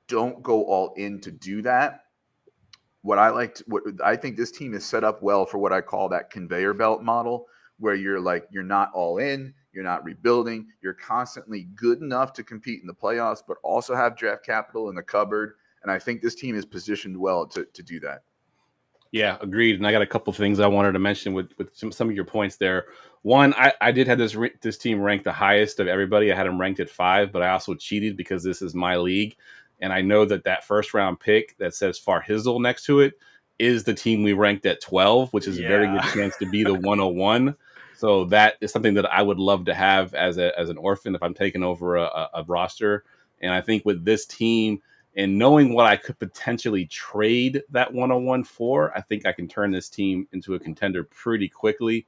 don't go all in to do that. What I think this team is set up well for what I call that conveyor belt model, where you're not all in, you're not rebuilding, you're constantly good enough to compete in the playoffs, but also have draft capital in the cupboard. And I think this team is positioned well to do that. Yeah, agreed. And I got a couple of things I wanted to mention with some of your points there. One, I did have this team ranked the highest of everybody. I had them ranked at 5, but I also cheated because this is my league. And I know that first round pick that says Farhizzle next to it is the team we ranked at 12, which is a very good chance to be the 101. So that is something that I would love to have as an orphan if I'm taking over a roster. And I think with this team, and knowing what I could potentially trade that 101 for, I think I can turn this team into a contender pretty quickly.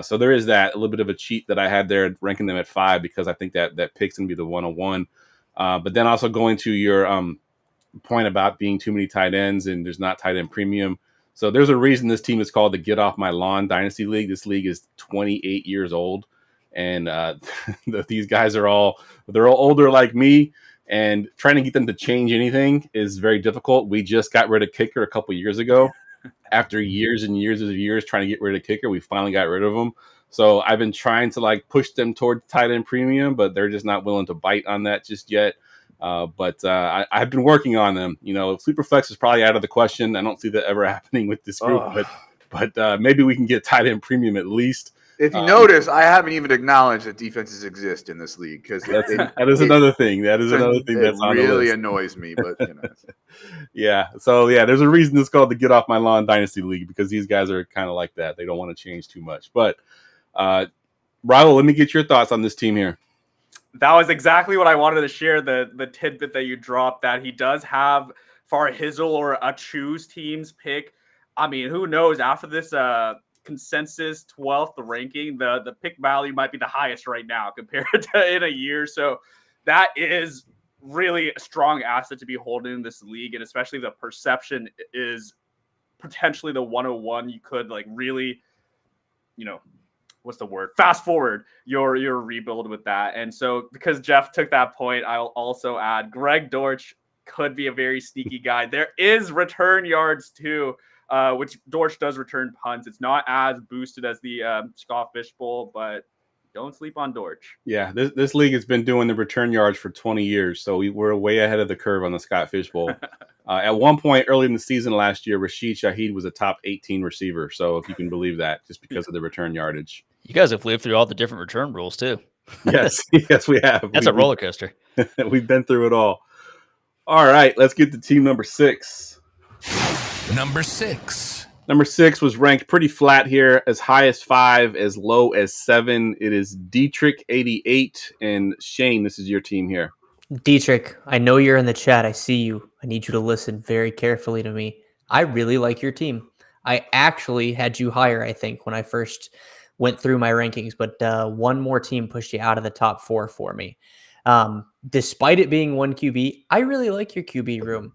So there is that, a little bit of a cheat that I had there, ranking them at 5, because I think that pick's going to be the 101. But then also going to your point about being too many tight ends and there's not tight end premium. So there's a reason this team is called the Get Off My Lawn Dynasty League. This league is 28 years old, and these guys are they're all older like me, and trying to get them to change anything is very difficult. We just got rid of kicker a couple years ago. After years and years of years trying to get rid of kicker, we finally got rid of them. So I've been trying to like push them toward tight end premium, but they're just not willing to bite on that just yet. But I've been working on them. You know, sleeper flex is probably out of the question. I don't see that ever happening with this group, but maybe we can get tight end premium at least. If you notice, I haven't even acknowledged that defenses exist in this league, because that is another thing. That is another thing that's on the list. Really annoys me, but you know. Yeah. So yeah, there's a reason it's called the Get Off My Lawn Dynasty League, because these guys are kind of like that. They don't want to change too much. But Raul, let me get your thoughts on this team here. That was exactly what I wanted to share. The tidbit that you dropped, that he does have Farhizzle or a choose teams pick. I mean, who knows? After this consensus 12th ranking, the pick value might be the highest right now compared to in a year. So that is really a strong asset to be holding in this league, and especially the perception is potentially the 101. You could like really, you know, what's the word? Fast forward your rebuild with that. And so because Jeff took that point, I'll also add Greg Dortch could be a very sneaky guy. There is return yards too, which Dortch does return punts. It's not as boosted as the Scott Fishbowl, but don't sleep on Dortch. Yeah, this league has been doing the return yards for 20 years, so we're way ahead of the curve on the Scott Fishbowl. At one point early in the season last year, Rashid Shaheed was a top 18 receiver, so if you can believe that, just because of the return yardage. You guys have lived through all the different return rules too. Yes, yes, we have. That's a roller coaster. We've been through it all. All right, let's get to team number 6. Number 6. Number 6 was ranked pretty flat here, as high as 5, as low as 7. It is Dietrich 88, and Shane, this is your team here. Dietrich, I know you're in the chat. I see you. I need you to listen very carefully to me. I really like your team. I actually had you higher, I think, when I first went through my rankings, but one more team pushed you out of the top 4 for me. Despite it being one QB, I really like your QB room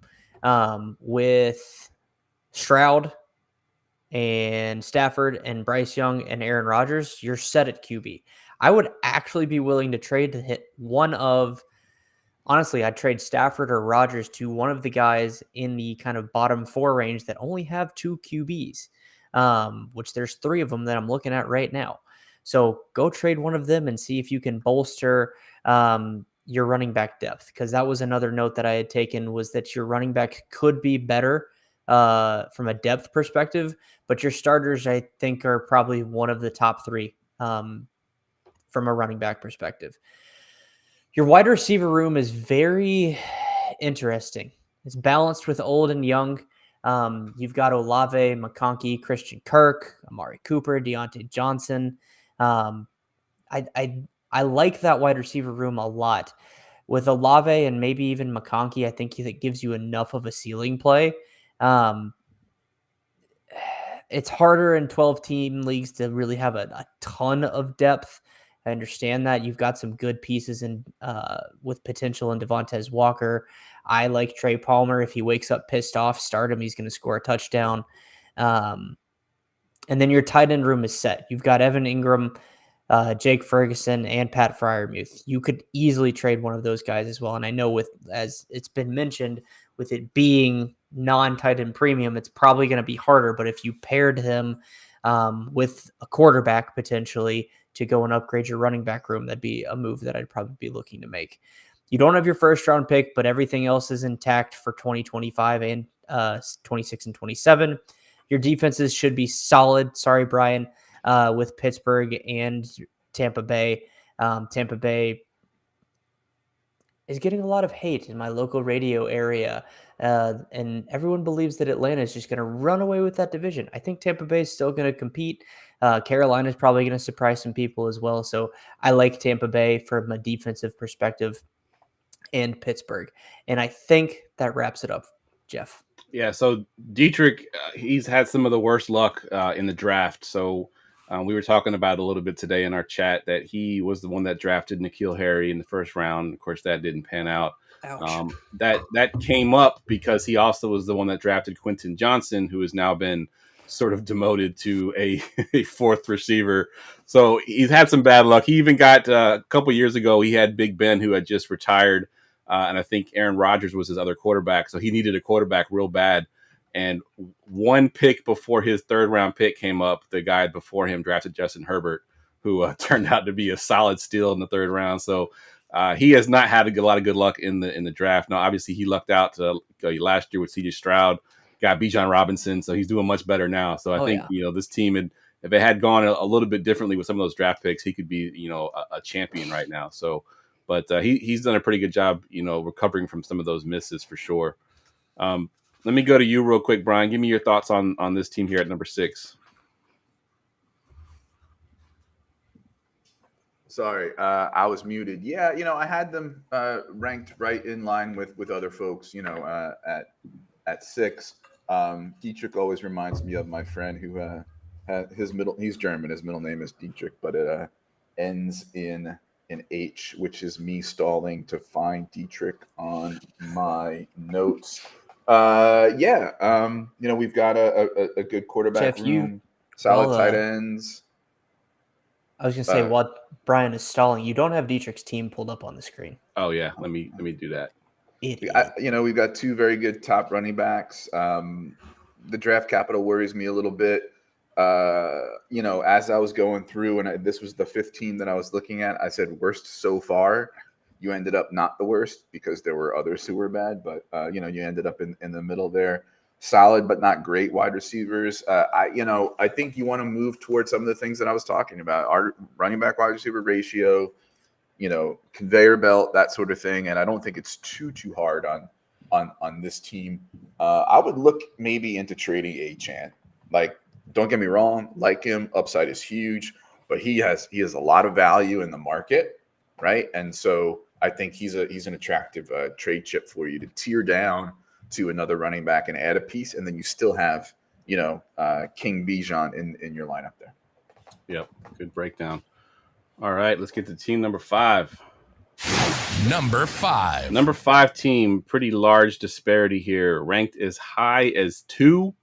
with Stroud and Stafford and Bryce Young and Aaron Rodgers. You're set at QB. I would actually be willing to trade to hit one of, honestly, I'd trade Stafford or Rodgers to one of the guys in the kind of bottom 4 range that only have 2 QBs, which there's 3 of them that I'm looking at right now. So go trade one of them and see if you can bolster your running back depth, because that was another note that I had taken, was that your running back could be better from a depth perspective, but your starters, I think, are probably one of the top 3 from a running back perspective. Your wide receiver room is very interesting. It's balanced with old and young. You've got Olave, McConkey, Christian Kirk, Amari Cooper, Deontay Johnson. I like that wide receiver room a lot. With Olave and maybe even McConkey, I think that gives you enough of a ceiling play. It's harder in 12-team leagues to really have a ton of depth. I understand that. You've got some good pieces in with potential in Devontae Walker. I like Trey Palmer. If he wakes up pissed off, start him. He's going to score a touchdown. And then your tight end room is set. You've got Evan Ingram, Jake Ferguson, and Pat Freiermuth. You could easily trade one of those guys as well. And I know, as it's been mentioned, with it being non-tight end premium, it's probably going to be harder. But if you paired him with a quarterback potentially to go and upgrade your running back room, that'd be a move that I'd probably be looking to make. You don't have your first round pick, but everything else is intact for 2025 and 26 and 27. Your defenses should be solid. Sorry, Brian, with Pittsburgh and Tampa Bay. Tampa Bay is getting a lot of hate in my local radio area. And everyone believes that Atlanta is just going to run away with that division. I think Tampa Bay is still going to compete. Carolina is probably going to surprise some people as well. So I like Tampa Bay from a defensive perspective, and Pittsburgh. And I think that wraps it up, Jeff. Yeah, so Dietrich, he's had some of the worst luck in the draft. So We were talking about a little bit today in our chat that he was the one that drafted N'Keal Harry in the first round. Of course, that didn't pan out. That came up because he also was the one that drafted Quentin Johnson, who has now been sort of demoted to a fourth receiver. So he's had some bad luck. He even got a couple years ago, he had Big Ben, who had just retired. And I think Aaron Rodgers was his other quarterback. So he needed a quarterback real bad. And one pick before his third round pick came up, the guy before him drafted Justin Herbert, who turned out to be a solid steal in the third round. So he has not had a lot of good luck in the draft. Now, obviously, he lucked out last year with C.J. Stroud, got Bijan Robinson, so he's doing much better now. So I think this team, if it had gone a little bit differently with some of those draft picks, he could be a champion right now. So, but he's done a pretty good job, recovering from some of those misses for sure. Let me go to you real quick, Brian. Give me your thoughts on this team here at number 6. Sorry, I was muted. Yeah, I had them ranked right in line with other folks, at 6. Dietrich always reminds me of my friend who he's German. His middle name is Dietrich, but it ends in an H, which is me stalling to find Dietrich on my notes. We've got a good quarterback Jeff, room, solid tight ends. I was gonna say, what Brian is stalling. You don't have Dietrich's team pulled up on the screen. Oh yeah, let me do that. Idiot. We've got 2 very good top running backs. The draft capital worries me a little bit. As I was going through, and this was the 15 that I was looking at, I said worst so far. You ended up not the worst because there were others who were bad, but you ended up in the middle there. Solid but not great wide receivers. I think you want to move towards some of the things that I was talking about. Our running back wide receiver ratio, conveyor belt, that sort of thing. And I don't think it's too hard on this team. I would look maybe into trading Achane. Like, don't get me wrong, like him, upside is huge, but he has a lot of value in the market, right? And so I think he's an attractive trade chip for you to tier down to another running back and add a piece, and then you still have King Bijan in your lineup there. Yep, good breakdown. All right, let's get to team number 5. Number 5. Number 5 team, pretty large disparity here, ranked as high as 2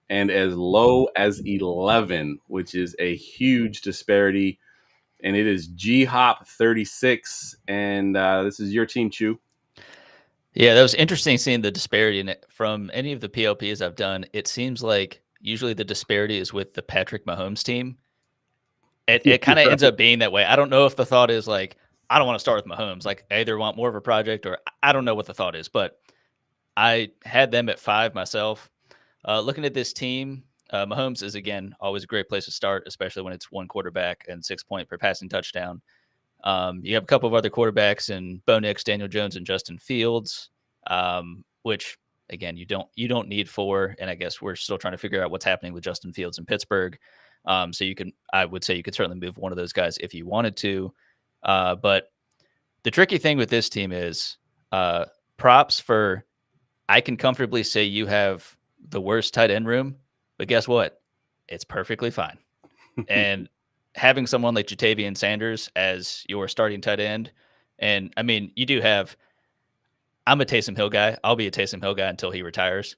and as low as 11, which is a huge disparity. And it is G-Hop 36, and this is your team, Chew. Yeah, that was interesting seeing the disparity in it. From any of the PLPs I've done, it seems like usually the disparity is with the Patrick Mahomes team. It kind of ends up being that way. I don't know if the thought is like, I don't want to start with Mahomes. Like, I either want more of a project or I don't know what the thought is, but I had them at 5 myself. Looking at this team, Mahomes is, again, always a great place to start, especially when it's one quarterback and 6 point per passing touchdown. You have a couple of other quarterbacks in Bo Nix, Daniel Jones, and Justin Fields, which, again, you don't need 4. And I guess we're still trying to figure out what's happening with Justin Fields in Pittsburgh. So I would say you could certainly move one of those guys if you wanted to. But the tricky thing with this team is props for, I can comfortably say you have the worst tight end room, but guess what? It's perfectly fine. And having someone like Jatavian Sanders as your starting tight end, and I mean, you do have, I'm a Taysom Hill guy. I'll be a Taysom Hill guy until he retires.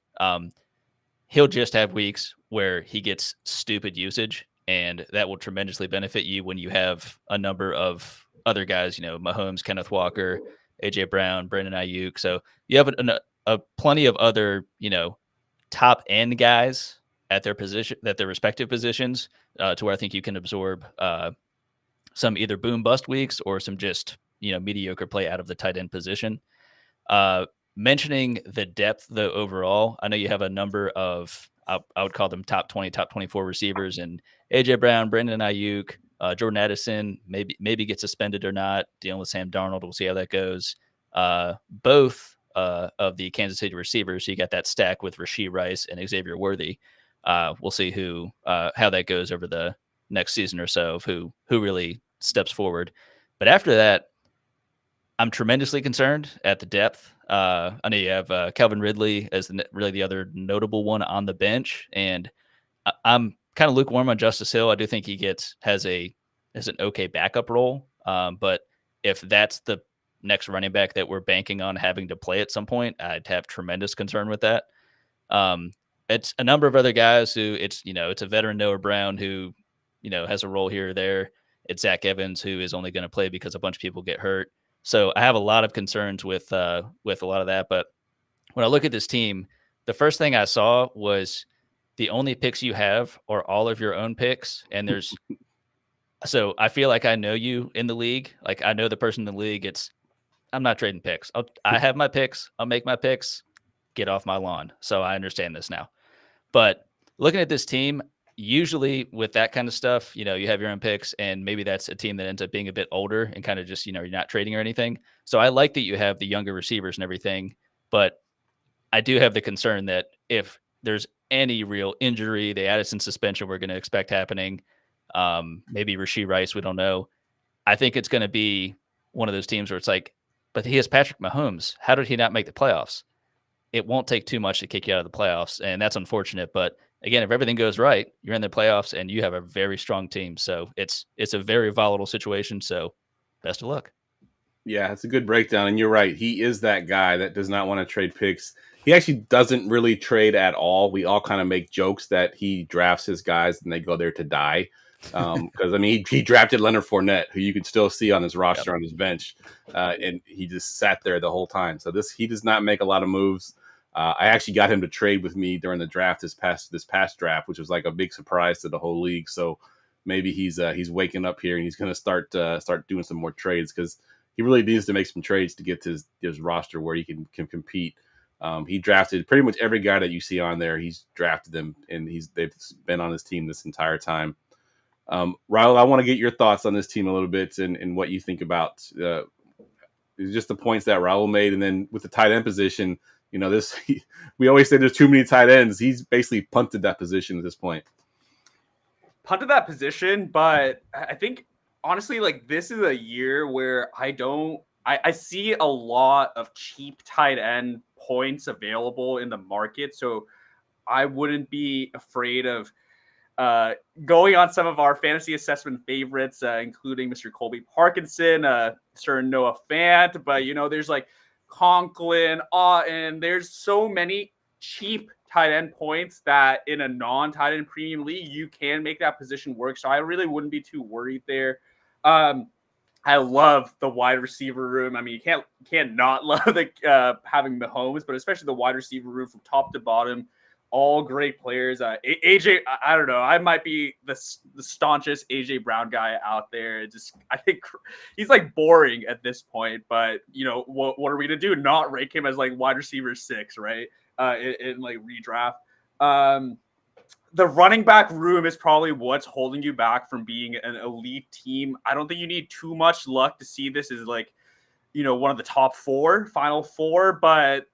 He'll just have weeks where he gets stupid usage, and that will tremendously benefit you when you have a number of other guys, Mahomes, Kenneth Walker, AJ Brown, Brandon Ayuk. So you have a plenty of other, top end guys at their respective positions, to where I think you can absorb some either boom bust weeks or some just, mediocre play out of the tight end position. Mentioning the depth, though, overall, I know you have a number of, I would call them top 20, top 24 receivers, and AJ Brown, Brandon Ayuk, Jordan Addison, maybe get suspended or not, dealing with Sam Darnold. We'll see how that goes. Both of the Kansas City receivers, so you got that stack with Rashee Rice and Xavier Worthy. We'll see how that goes over the next season or so of who really steps forward. But after that, I'm tremendously concerned at the depth. I know you have Calvin Ridley as really the other notable one on the bench, and I'm kind of lukewarm on Justice Hill. I do think he has an okay backup role. But if that's the next running back that we're banking on having to play at some point, I'd have tremendous concern with that. It's a number of other guys who it's a veteran Noah Brown who, has a role here or there. It's Zach Evans who is only going to play because a bunch of people get hurt. So I have a lot of concerns with a lot of that. But when I look at this team, the first thing I saw was the only picks you have are all of your own picks. And so I feel like I know you in the league. Like I know the person in the league. I'm not trading picks. I have my picks. I'll make my picks. Get off my lawn. So I understand this now. But looking at this team, usually with that kind of stuff, you have your own picks, and maybe that's a team that ends up being a bit older and kind of just, you're not trading or anything. So I like that you have the younger receivers and everything, but I do have the concern that if there's any real injury, the Addison suspension we're going to expect happening, maybe Rashee Rice, we don't know. I think it's going to be one of those teams where it's like, but he has Patrick Mahomes. How did he not make the playoffs? It won't take too much to kick you out of the playoffs, and that's unfortunate. But again, if everything goes right, you're in the playoffs, and you have a very strong team. So it's a very volatile situation. So best of luck. Yeah, it's a good breakdown, and you're right. He is that guy that does not want to trade picks. He actually doesn't really trade at all. We all kind of make jokes that he drafts his guys and they go there to die. Because he drafted Leonard Fournette, who you can still see on his roster on his bench, and he just sat there the whole time. So he does not make a lot of moves. I actually got him to trade with me during the draft this past draft, which was like a big surprise to the whole league. So maybe he's waking up here and he's going to start doing some more trades, because he really needs to make some trades to get to his roster where he can compete. He drafted pretty much every guy that you see on there. He's drafted them, and they've been on his team this entire time. Raul, I want to get your thoughts on this team a little bit and what you think about just the points that Raul made. And then with the tight end position, we always say there's too many tight ends. He's basically punted that position at this point. Punted that position, but I think honestly, like, this is a year where I see a lot of cheap tight end points available in the market. So I wouldn't be afraid of going on some of our fantasy assessment favorites, including Mr. Colby Parkinson, certain Noah Fant, but there's like Conklin, and there's so many cheap tight end points that in a non-tight end premium league, you can make that position work. So I really wouldn't be too worried there. I love the wide receiver room. I mean, you can't not love having Mahomes, but especially the wide receiver room from top to bottom. All great players. AJ, I don't know. I might be the staunchest AJ Brown guy out there. I think he's like boring at this point. But what are we gonna do? Not rank him as like wide receiver 6, right? In like redraft. The running back room is probably what's holding you back from being an elite team. I don't think you need too much luck to see this as like one of the top final four, but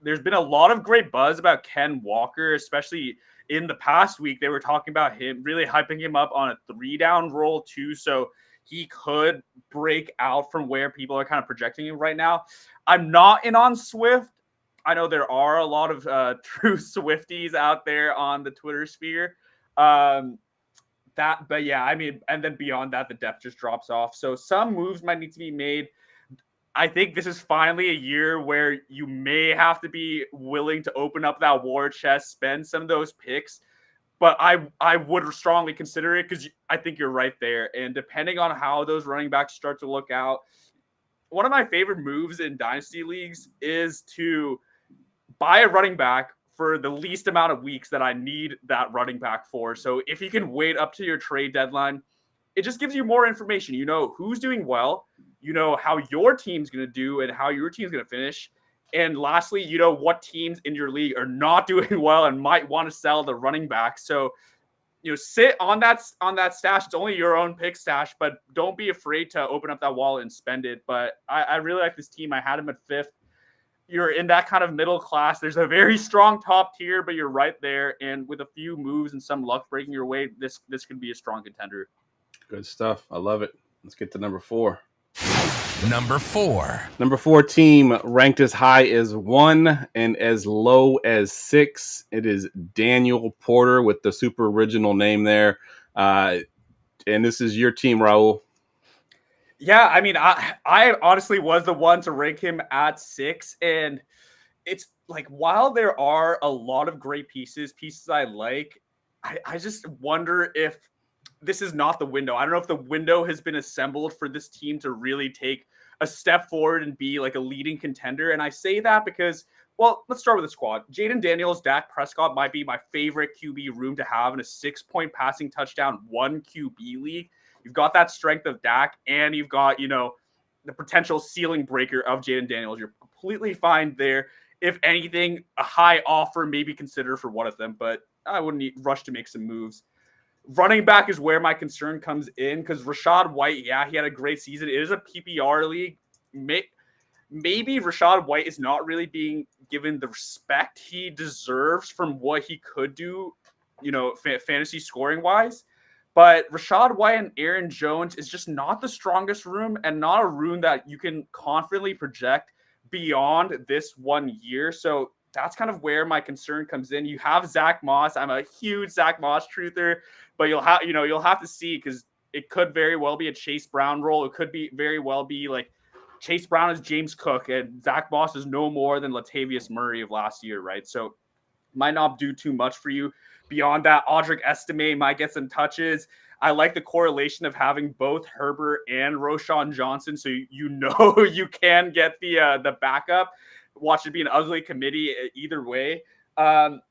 there's been a lot of great buzz about Ken Walker, especially in the past week. They were talking about him, really hyping him up on a 3-down role too. So he could break out from where people are kind of projecting him right now. I'm not in on Swift. I know there are a lot of true Swifties out there on the Twitter sphere. But yeah, I mean, and then beyond that, the depth just drops off. So some moves might need to be made. I think this is finally a year where you may have to be willing to open up that war chest, spend some of those picks. But I would strongly consider it, because I think you're right there. And depending on how those running backs start to look out, one of my favorite moves in Dynasty leagues is to buy a running back for the least amount of weeks that I need that running back for. So if you can wait up to your trade deadline, it just gives you more information. You know who's doing well. You know how your team's going to do and how your team's going to finish. And lastly, you know what teams in your league are not doing well and might want to sell the running back. So, sit on that stash. It's only your own pick stash, but don't be afraid to open up that wallet and spend it. But I really like this team. I had him at 5th. You're in that kind of middle class. There's a very strong top tier, but you're right there. And with a few moves and some luck breaking your way, this could be a strong contender. Good stuff. I love it. Let's get to number 4. Number 4. Number 4 team ranked as high as 1 and as low as 6. It is Daniel Porter with the super original name there. And this is your team, Raul. Yeah, I mean, I honestly was the one to rank him at 6, and it's like while there are a lot of great pieces I like, I just wonder if this is not the window. I don't know if the window has been assembled for this team to really take a step forward and be like a leading contender. And I say that because, well, let's start with the squad. Jaden Daniels, Dak Prescott might be my favorite QB room to have in a 6-point passing touchdown, 1 QB league. You've got that strength of Dak, and you've got, the potential ceiling breaker of Jaden Daniels. You're completely fine there. If anything, a high offer may be considered for one of them, but I wouldn't rush to make some moves. Running back is where my concern comes in because Rachaad White, yeah, he had a great season. It is a PPR league. Maybe Rachaad White is not really being given the respect he deserves from what he could do, fantasy scoring wise. But Rachaad White and Aaron Jones is just not the strongest room and not a room that you can confidently project beyond this 1 year. So that's kind of where my concern comes in. You have Zach Moss. I'm a huge Zach Moss truther, but you'll have to see because it could very well be a Chase Brown role. It could be very well be like Chase Brown is James Cook and Zach Moss is no more than Latavius Murray of last year, right? So might not do too much for you. Beyond that, Audric Estime might get some touches. I like the correlation of having both Herbert and Roschon Johnson, so you can get the backup. Watch it be an ugly committee either way. But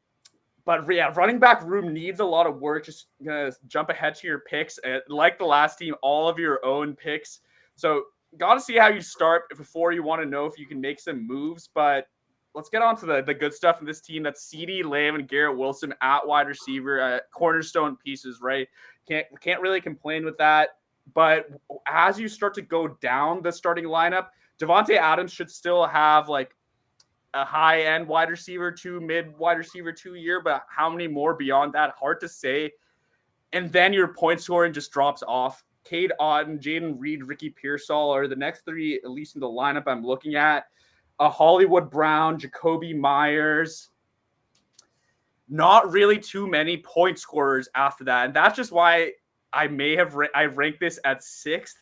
yeah, running back room needs a lot of work. Just gonna jump ahead to your picks. Like the last team, all of your own picks. So got to see how you start before you want to know if you can make some moves. But let's get on to the good stuff in this team. That's CeeDee Lamb and Garrett Wilson at wide receiver, cornerstone pieces, right? Can't really complain with that. But as you start to go down the starting lineup, Devontae Adams should still have like a high-end wide receiver 2, mid wide receiver 2 year, but how many more beyond that? Hard to say. And then your point scoring just drops off. Cade Otton, Jaden Reed, Ricky Pearsall are the next 3, at least in the lineup I'm looking at. Hollywood Brown, Jacoby Myers. Not really too many point scorers after that. And that's just why I may have I ranked this at 6th.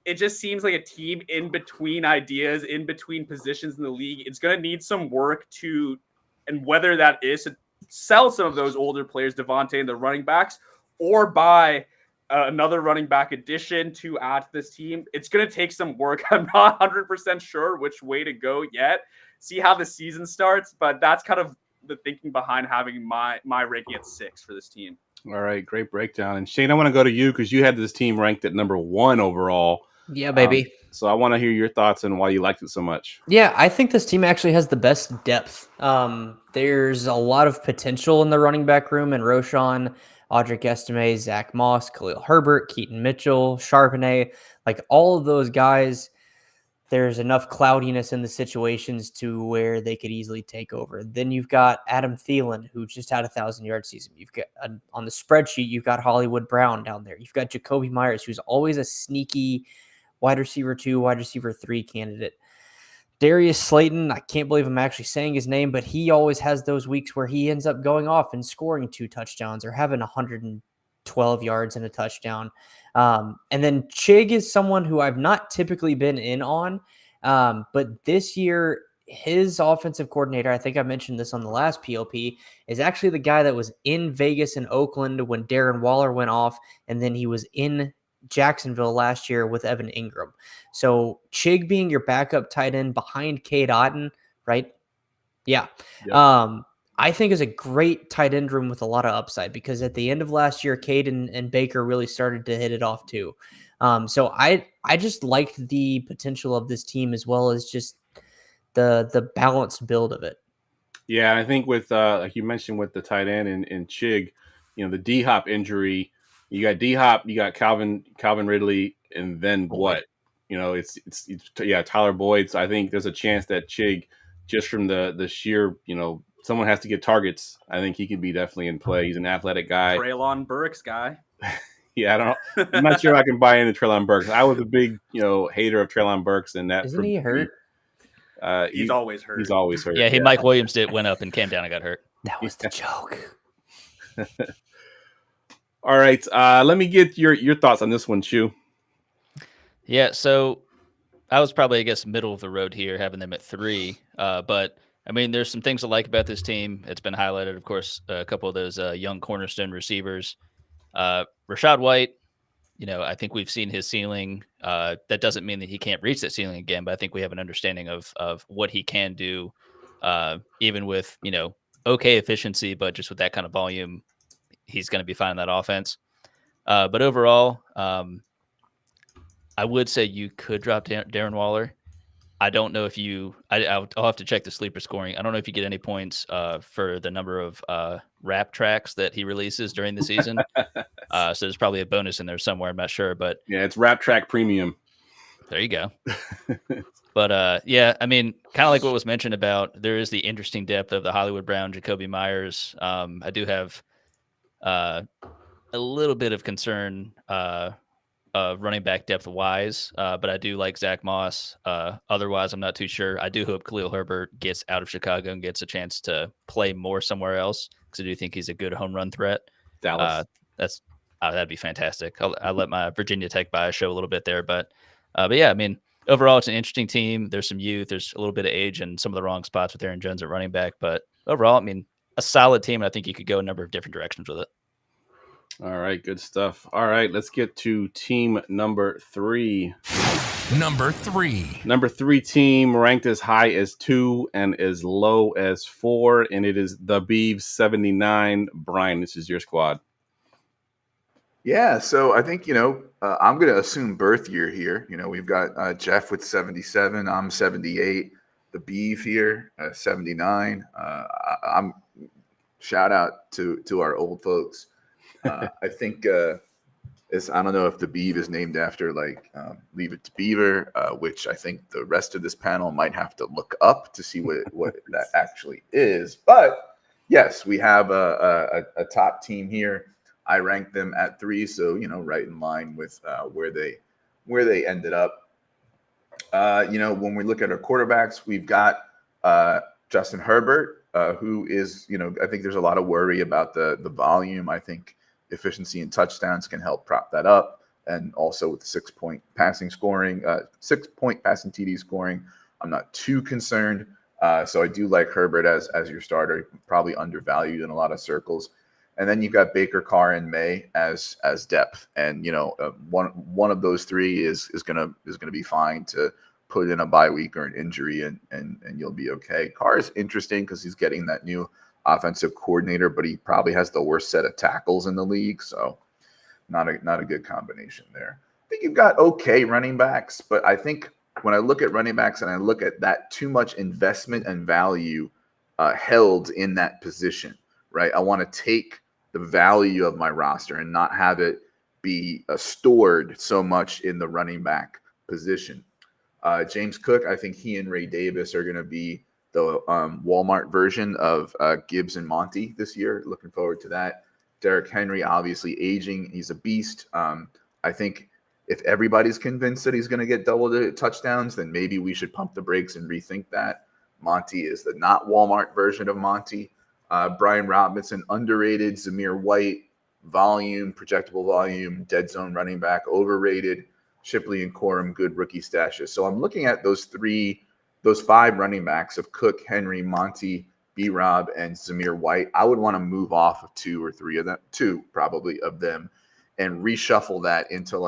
It just seems like a team in between ideas, in between positions in the league. It's going to need some work and whether that is to sell some of those older players, Devontae and the running backs, or buy another running back addition to add to this team. It's going to take some work. I'm not 100% sure which way to go yet. See how the season starts, but that's kind of the thinking behind having my ranking at 6 for this team. All right, great breakdown. And Shane, I want to go to you because you had this team ranked at number 1 overall. Yeah, baby. So I want to hear your thoughts on why you liked it so much. Yeah, I think this team actually has the best depth. There's a lot of potential in the running back room, and Roschon, Audric Estime, Zach Moss, Khalil Herbert, Keaton Mitchell, Charbonnet, like all of those guys, there's enough cloudiness in the situations to where they could easily take over. Then you've got Adam Thielen, who just had a 1,000-yard season. You've got on the spreadsheet, you've got Hollywood Brown down there. You've got Jacoby Myers, who's always a sneaky wide receiver 2, wide receiver 3 candidate. Darius Slayton, I can't believe I'm actually saying his name, but he always has those weeks where he ends up going off and scoring 2 touchdowns or having 112 yards and a touchdown. And then Chig is someone who I've not typically been in on, but this year, his offensive coordinator, I think I mentioned this on the last PLP, is actually the guy that was in Vegas and Oakland when Darren Waller went off, and then he was in Jacksonville last year with Evan Ingram. So Chig being your backup tight end behind Cade Otton, right? Yeah. Yep. I think is a great tight end room with a lot of upside because at the end of last year, Cade and Baker really started to hit it off too. So I just liked the potential of this team as well as just the balanced build of it. Yeah, I think with like you mentioned with the tight end and Chig, the D-Hop injury. You got D-Hop, you got Calvin Ridley, and then what? It's Tyler Boyd. So I think there's a chance that Chig, just from the sheer, someone has to get targets. I think he could be definitely in play. He's an athletic guy. Traylon Burks guy. Yeah, I don't know. I'm not sure I can buy into Treylon Burks. I was a big, hater of Treylon Burks, and that Isn't he hurt? He's always hurt. He's always hurt. Yeah, Mike Williams went up and came down and got hurt. That was the joke. All right, let me get your thoughts on this one, Chu. Yeah, so I was probably, I guess, middle of the road here, having them at 3. But I mean, there's some things I like about this team. It's been highlighted, of course, a couple of those young cornerstone receivers. Rashad White, I think we've seen his ceiling. That doesn't mean that he can't reach that ceiling again, but I think we have an understanding of what he can do, even with, okay efficiency, but just with that kind of volume, he's going to be fine in that offense. But overall, I would say you could drop Darren Waller. I don't know if I'll have to check the sleeper scoring. I don't know if you get any points for the number of rap tracks that he releases during the season. So there's probably a bonus in there somewhere. I'm not sure, but yeah, it's Rap Track Premium. There you go. But yeah, I mean, kind of like what was mentioned about, there is the interesting depth of the Hollywood Brown, Jacoby Myers. I do have a little bit of concern running back depth wise, but I do like Zach Moss. Otherwise, I'm not too sure. I do hope Khalil Herbert gets out of Chicago and gets a chance to play more somewhere else, because I do think he's a good home run threat. Dallas. That'd be fantastic. I'll let my Virginia Tech bias show a little bit there, but yeah, I mean, overall, it's an interesting team. There's some youth, there's a little bit of age and some of the wrong spots with Aaron Jones at running back, but overall, I mean, a solid team. And I think you could go a number of different directions with it. All right, good stuff. All right, let's get to team number 3. Number 3. Number 3 team ranked as high as 2 and as low as 4, and it is the Beavs 79. Brian, this is your squad. Yeah, so I think, I'm going to assume birth year here. We've got Jeff with 77. I'm 78. The Beav here, 79. I'm shout out to our old folks. I think I don't know if the Beav is named after Leave It to Beaver, which I think the rest of this panel might have to look up to see what that actually is. But yes, we have a top team here. I ranked them at 3, so right in line with where they ended up. When we look at our quarterbacks, we've got Justin Herbert, who is I think there's a lot of worry about the volume. I think efficiency and touchdowns can help prop that up, and also with the 6-point passing scoring, 6-point passing TD scoring, I'm not too concerned. So I do like Herbert as your starter, probably undervalued in a lot of circles. And then you've got Baker, Carr, and May as depth, and one of those 3 is gonna be fine to put in a bye week or an injury, and you'll be okay. Carr is interesting because he's getting that new offensive coordinator, but he probably has the worst set of tackles in the league, so not a good combination there. I think you've got okay running backs, but I think when I look at running backs and I look at that, too much investment and value held in that position, right? I want to take the value of my roster and not have it be stored so much in the running back position. James Cook, I think he and Ray Davis are going to be the Walmart version of Gibbs and Monty this year. Looking forward to that. Derrick Henry, obviously aging. He's a beast. I think if everybody's convinced that he's going to get double-digit touchdowns, then maybe we should pump the brakes and rethink that. Monty is the not Walmart version of Monty. Brian Robinson, underrated. Zamir White, volume, projectable volume, dead zone running back, overrated. Shipley and Corum, good rookie stashes. So I'm looking at those 5 running backs of Cook, Henry, Monty, B-Rob, and Zamir White. I would want to move off of 2 or 3 of them, 2 probably of them, and reshuffle that into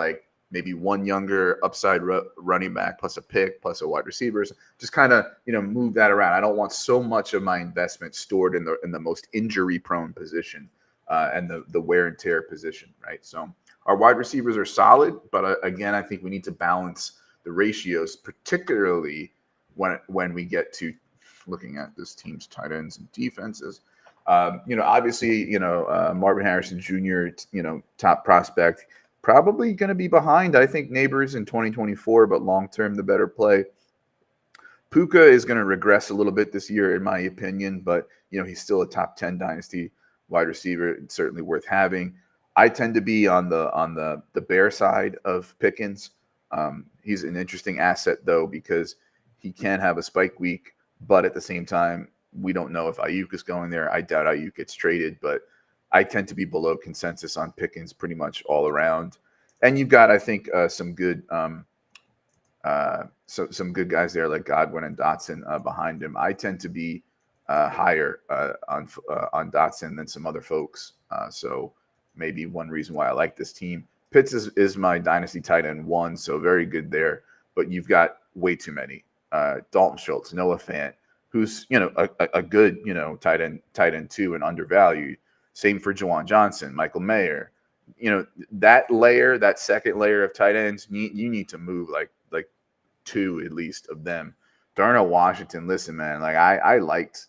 maybe one younger upside running back plus a pick plus a wide receiver. Just kind of move that around. I don't want so much of my investment stored in the most injury prone position and the wear and tear position, right? So our wide receivers are solid, but again, I think we need to balance the ratios, particularly when we get to looking at this team's tight ends and defenses. Obviously, Marvin Harrison Jr., top prospect, probably going to be behind, I think, Neighbors in 2024, but long-term, the better play. Puka is going to regress a little bit this year, in my opinion, but, he's still a top 10 dynasty wide receiver. It's certainly worth having. I tend to be on the bear side of Pickens. He's an interesting asset though, because he can have a spike week, but at the same time, we don't know if Ayuk is going there. I doubt Ayuk gets traded, but I tend to be below consensus on Pickens pretty much all around. And you've got, I think, some good some good guys there like Godwin and Dotson behind him. I tend to be higher on Dotson than some other folks. So maybe one reason why I like this team. Pitts is my dynasty tight end 1, so very good there. But you've got way too many. Dalton Schultz, Noah Fant, who's a good tight end 2 and undervalued. Same for Juwan Johnson, Michael Mayer. That second layer of tight ends, you need to move like 2 at least of them. Darnell Washington, listen, man, like I liked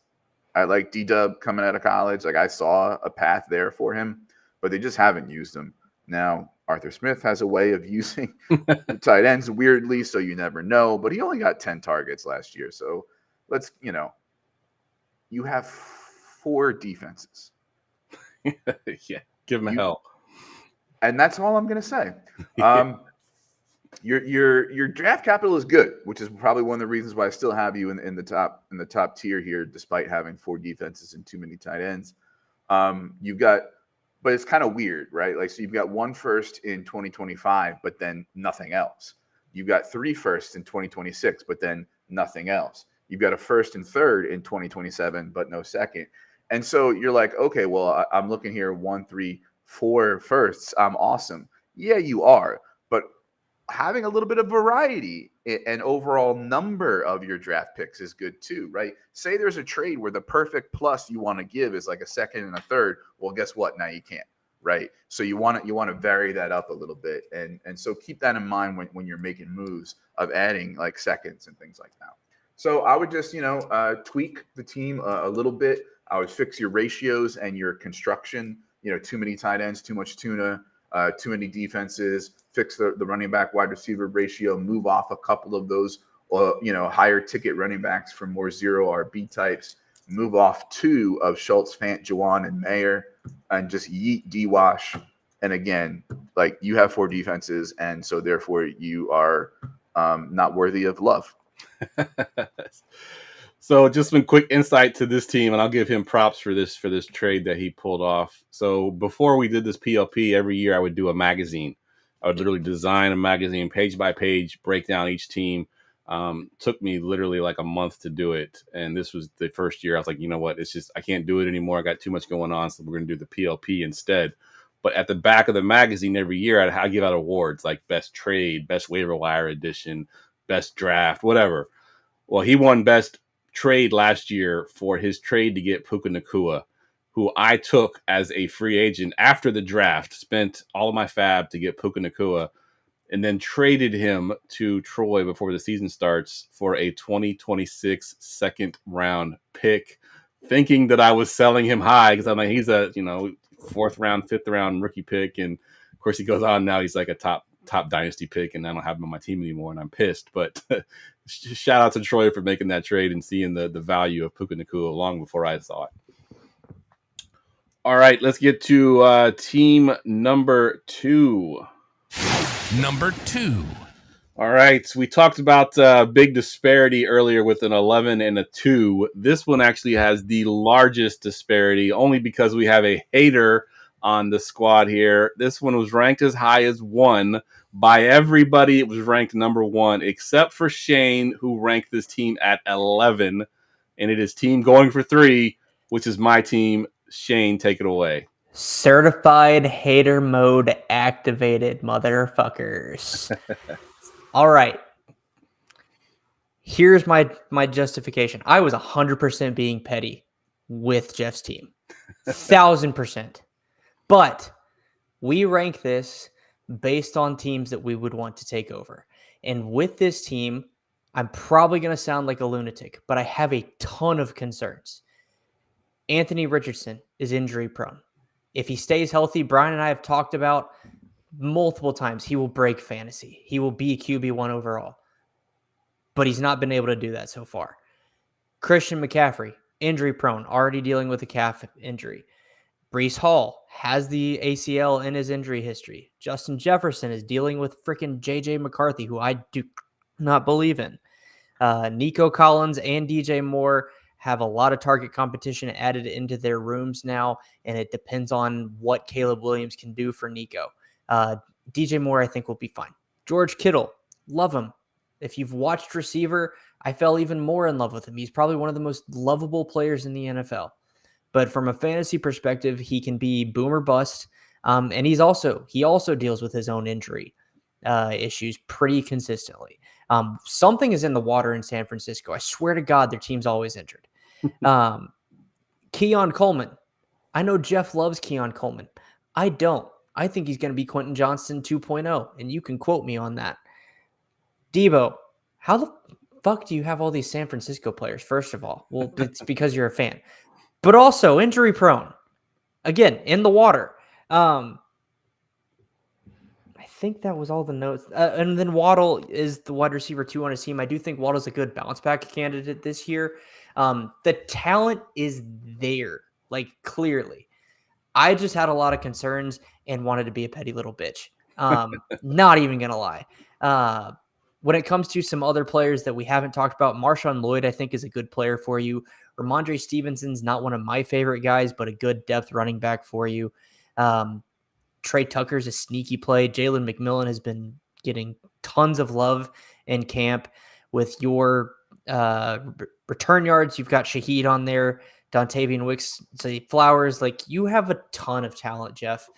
D-Dub coming out of college. Like I saw a path there for him, but they just haven't used him. Now, Arthur Smith has a way of using the tight ends weirdly, so you never know, but he only got 10 targets last year. So let's, you have 4 defenses. Yeah, give him hell. And that's all I'm going to say. Your draft capital is good, which is probably one of the reasons why I still have you in the top tier here, despite having 4 defenses and too many tight ends. You've got, but it's kind of weird, right? Like, so you've got 1 first in 2025, but then nothing else. You've got 3 firsts in 2026, but then nothing else. You've got a 1st and 3rd in 2027, but no 2nd. And so you're like, okay, well, I'm looking here, 1, 3, 4 firsts. I'm awesome. Yeah, you are. But having a little bit of variety and overall number of your draft picks is good too, right? Say there's a trade where the perfect plus you want to give is like a 2nd and a 3rd. Well, guess what? Now you can't, right? So you want to vary that up a little bit, and so keep that in mind when you're making moves of adding like seconds and things like that. So I would just tweak the team a little bit. I would fix your ratios and your construction. Too many tight ends, too much tuna. Too many defenses, fix the running back wide receiver ratio, move off a couple of those, higher ticket running backs for more 0 RB types, move off 2 of Schultz, Fant, Juwan, and Mayer, and just yeet D-Wash. And again, like you have 4 defenses, and so therefore you are not worthy of love. So just some quick insight to this team, and I'll give him props for this trade that he pulled off. So before we did this PLP, every year I would do a magazine. I would literally design a magazine page by page, break down each team. Took me literally like a month to do it. And this was the first year I was like, you know what? It's just, I can't do it anymore. I got too much going on. So we're going to do the PLP instead. But at the back of the magazine every year, I give out awards like best trade, best waiver wire edition, best draft, whatever. Well, he won best trade last year for his trade to get Puka Nacua, who I took as a free agent after the draft, spent all of my fab to get Puka Nacua, and then traded him to Troy before the season starts for a 2026 second round pick, thinking that I was selling him high because I'm like, he's a 4th round, 5th round rookie pick, and of course he goes on now. He's like a top dynasty pick, and I don't have him on my team anymore, and I'm pissed. But shout out to Troy for making that trade and seeing the value of Puka Nacua long before I saw it. All right, let's get to team number 2. Number 2. All right, we talked about big disparity earlier with an 11 and a 2. This one actually has the largest disparity, only because we have a hater on the squad here. This one was ranked as high as 1 by everybody. It was ranked number 1, except for Shane, who ranked this team at 11, and it is team going for 3, which is my team. Shane, take it away. Certified hater mode activated, motherfuckers. All right. Here's my justification. I was 100% being petty with Jeff's team. 1,000%. But we rank this based on teams that we would want to take over. And with this team, I'm probably going to sound like a lunatic, but I have a ton of concerns. Anthony Richardson is injury prone. If he stays healthy, Brian and I have talked about multiple times, he will break fantasy. He will be QB1 overall. But he's not been able to do that so far. Christian McCaffrey, injury prone, already dealing with a calf injury. Breece Hall has the ACL in his injury history. Justin Jefferson is dealing with freaking JJ McCarthy, who I do not believe in. Nico Collins and DJ Moore have a lot of target competition added into their rooms now, and it depends on what Caleb Williams can do for Nico. DJ Moore, I think, will be fine. George Kittle, love him. If you've watched receiver, I fell even more in love with him. He's probably one of the most lovable players in the NFL. But from a fantasy perspective, he can be boom or bust. And he also deals with his own injury issues pretty consistently. Something is in the water in San Francisco. I swear to God, their team's always injured. Keon Coleman. I know Jeff loves Keon Coleman. I don't. I think he's going to be Quentin Johnston 2.0, and you can quote me on that. Debo, how the fuck do you have all these San Francisco players, first of all? Well, it's because you're a fan. But also injury prone. Again, in the water. I think that was all the notes. And then Waddle is the wide receiver 2 on his team. I do think Waddle's a good bounce back candidate this year. The talent is there, like clearly. I just had a lot of concerns and wanted to be a petty little bitch. Not even going to lie. When it comes to some other players that we haven't talked about, Marshawn Lloyd, I think, is a good player for you. Ramondre Stevenson's not one of my favorite guys, but a good depth running back for you. Trey Tucker's a sneaky play. Jalen McMillan has been getting tons of love in camp. With your return yards, you've got Shaheed on there, Dontavian Wicks, Flowers. Like, you have a ton of talent, Jeff.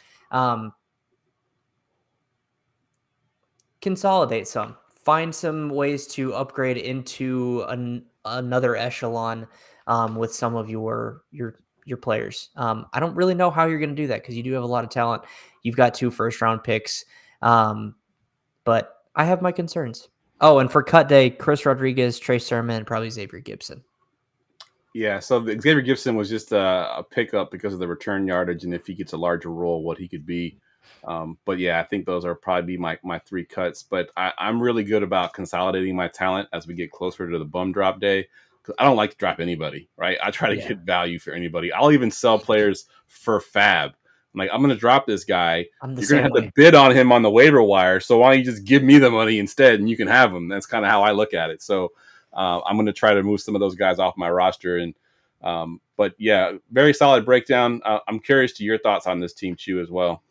Consolidate some. Find some ways to upgrade into another echelon with some of your players. I don't really know how you're going to do that because you do have a lot of talent. You've got 2 first-round picks, but I have my concerns. Oh, and for cut day, Chris Rodriguez, Trey Sermon, and probably Xavier Gibson. Yeah, so the Xavier Gibson was just a pickup because of the return yardage, and if he gets a larger role, what he could be. But yeah, I think those are probably my 3 cuts. But I'm really good about consolidating my talent as we get closer to the bum drop day. Because I don't like to drop anybody, right? I try to get value for anybody. I'll even sell players for fab. I'm like, I'm going to drop this guy. You're going to have to bid on him on the waiver wire. So why don't you just give me the money instead and you can have him? That's kind of how I look at it. So I'm going to try to move some of those guys off my roster. And but yeah, very solid breakdown. I'm curious to your thoughts on this team, Chew, as well.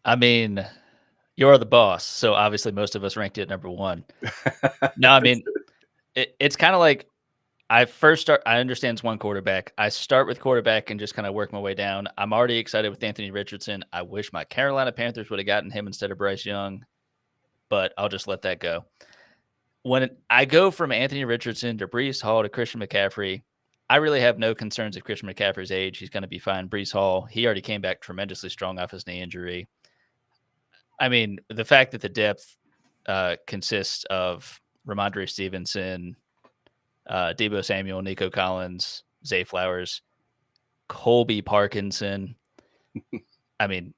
I mean, you're the boss, so obviously most of us ranked it number 1. No, I mean, it's kind of like I understand it's one quarterback. I start with quarterback and just kind of work my way down. I'm already excited with Anthony Richardson. I wish my Carolina Panthers would have gotten him instead of Bryce Young, but I'll just let that go. When I go from Anthony Richardson to Breece Hall to Christian McCaffrey, I really have no concerns of Christian McCaffrey's age. He's going to be fine. Breece Hall, he already came back tremendously strong off his knee injury. I mean, the fact that the depth consists of Ramondre Stevenson, Debo Samuel, Nico Collins, Zay Flowers, Colby Parkinson. I mean,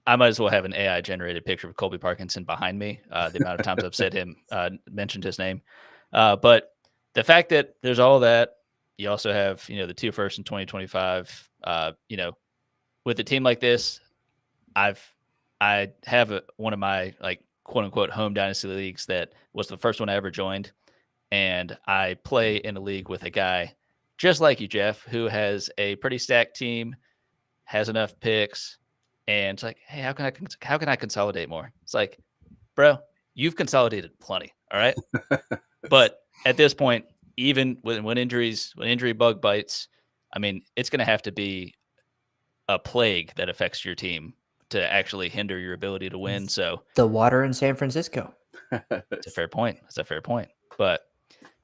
I might as well have an AI-generated picture of Colby Parkinson behind me. The amount of times I've said mentioned his name. But the fact that there's all that, you also have, the 2 firsts in 2025. With a team like this, I have one of my quote unquote home dynasty leagues that was the first one I ever joined. And I play in a league with a guy just like you, Jeff, who has a pretty stacked team, has enough picks, and it's like, hey, how can I consolidate more? It's like, bro, you've consolidated plenty, all right? But at this point, even when injury bug bites, I mean, it's going to have to be a plague that affects your team to actually hinder your ability to win. So the water in San Francisco. It's a fair point. But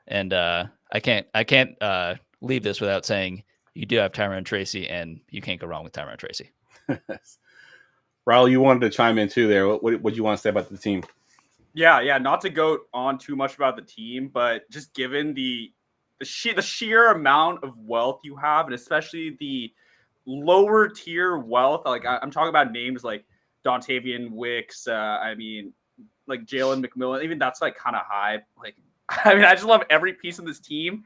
I can't leave this without saying you do have Tyrone Tracy, and you can't go wrong with Tyrone Tracy. Raul, you wanted to chime in too there. What do you want to say about the team? Yeah. Not to go on too much about the team, but just given the sheer amount of wealth you have, and especially the lower tier wealth, like I'm talking about names like Dontavian Wicks. I mean, Jalen McMillan. Even that's kind of high. I just love every piece of this team.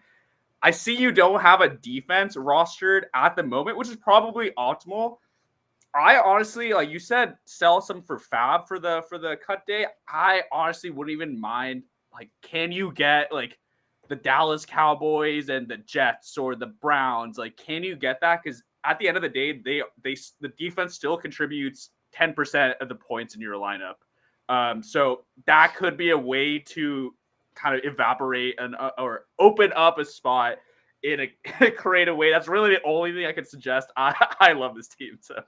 I see you don't have a defense rostered at the moment, which is probably optimal. I honestly, like you said, sell some for Fab for the cut day. I honestly wouldn't even mind. Like, can you get like the Dallas Cowboys and the Jets or the Browns? Like, can you get that? Because at the end of the day, the defense still contributes 10% of the points in your lineup. So that could be a way to kind of evaporate or open up a spot in a creative way. That's really the only thing I could suggest. I love this team. So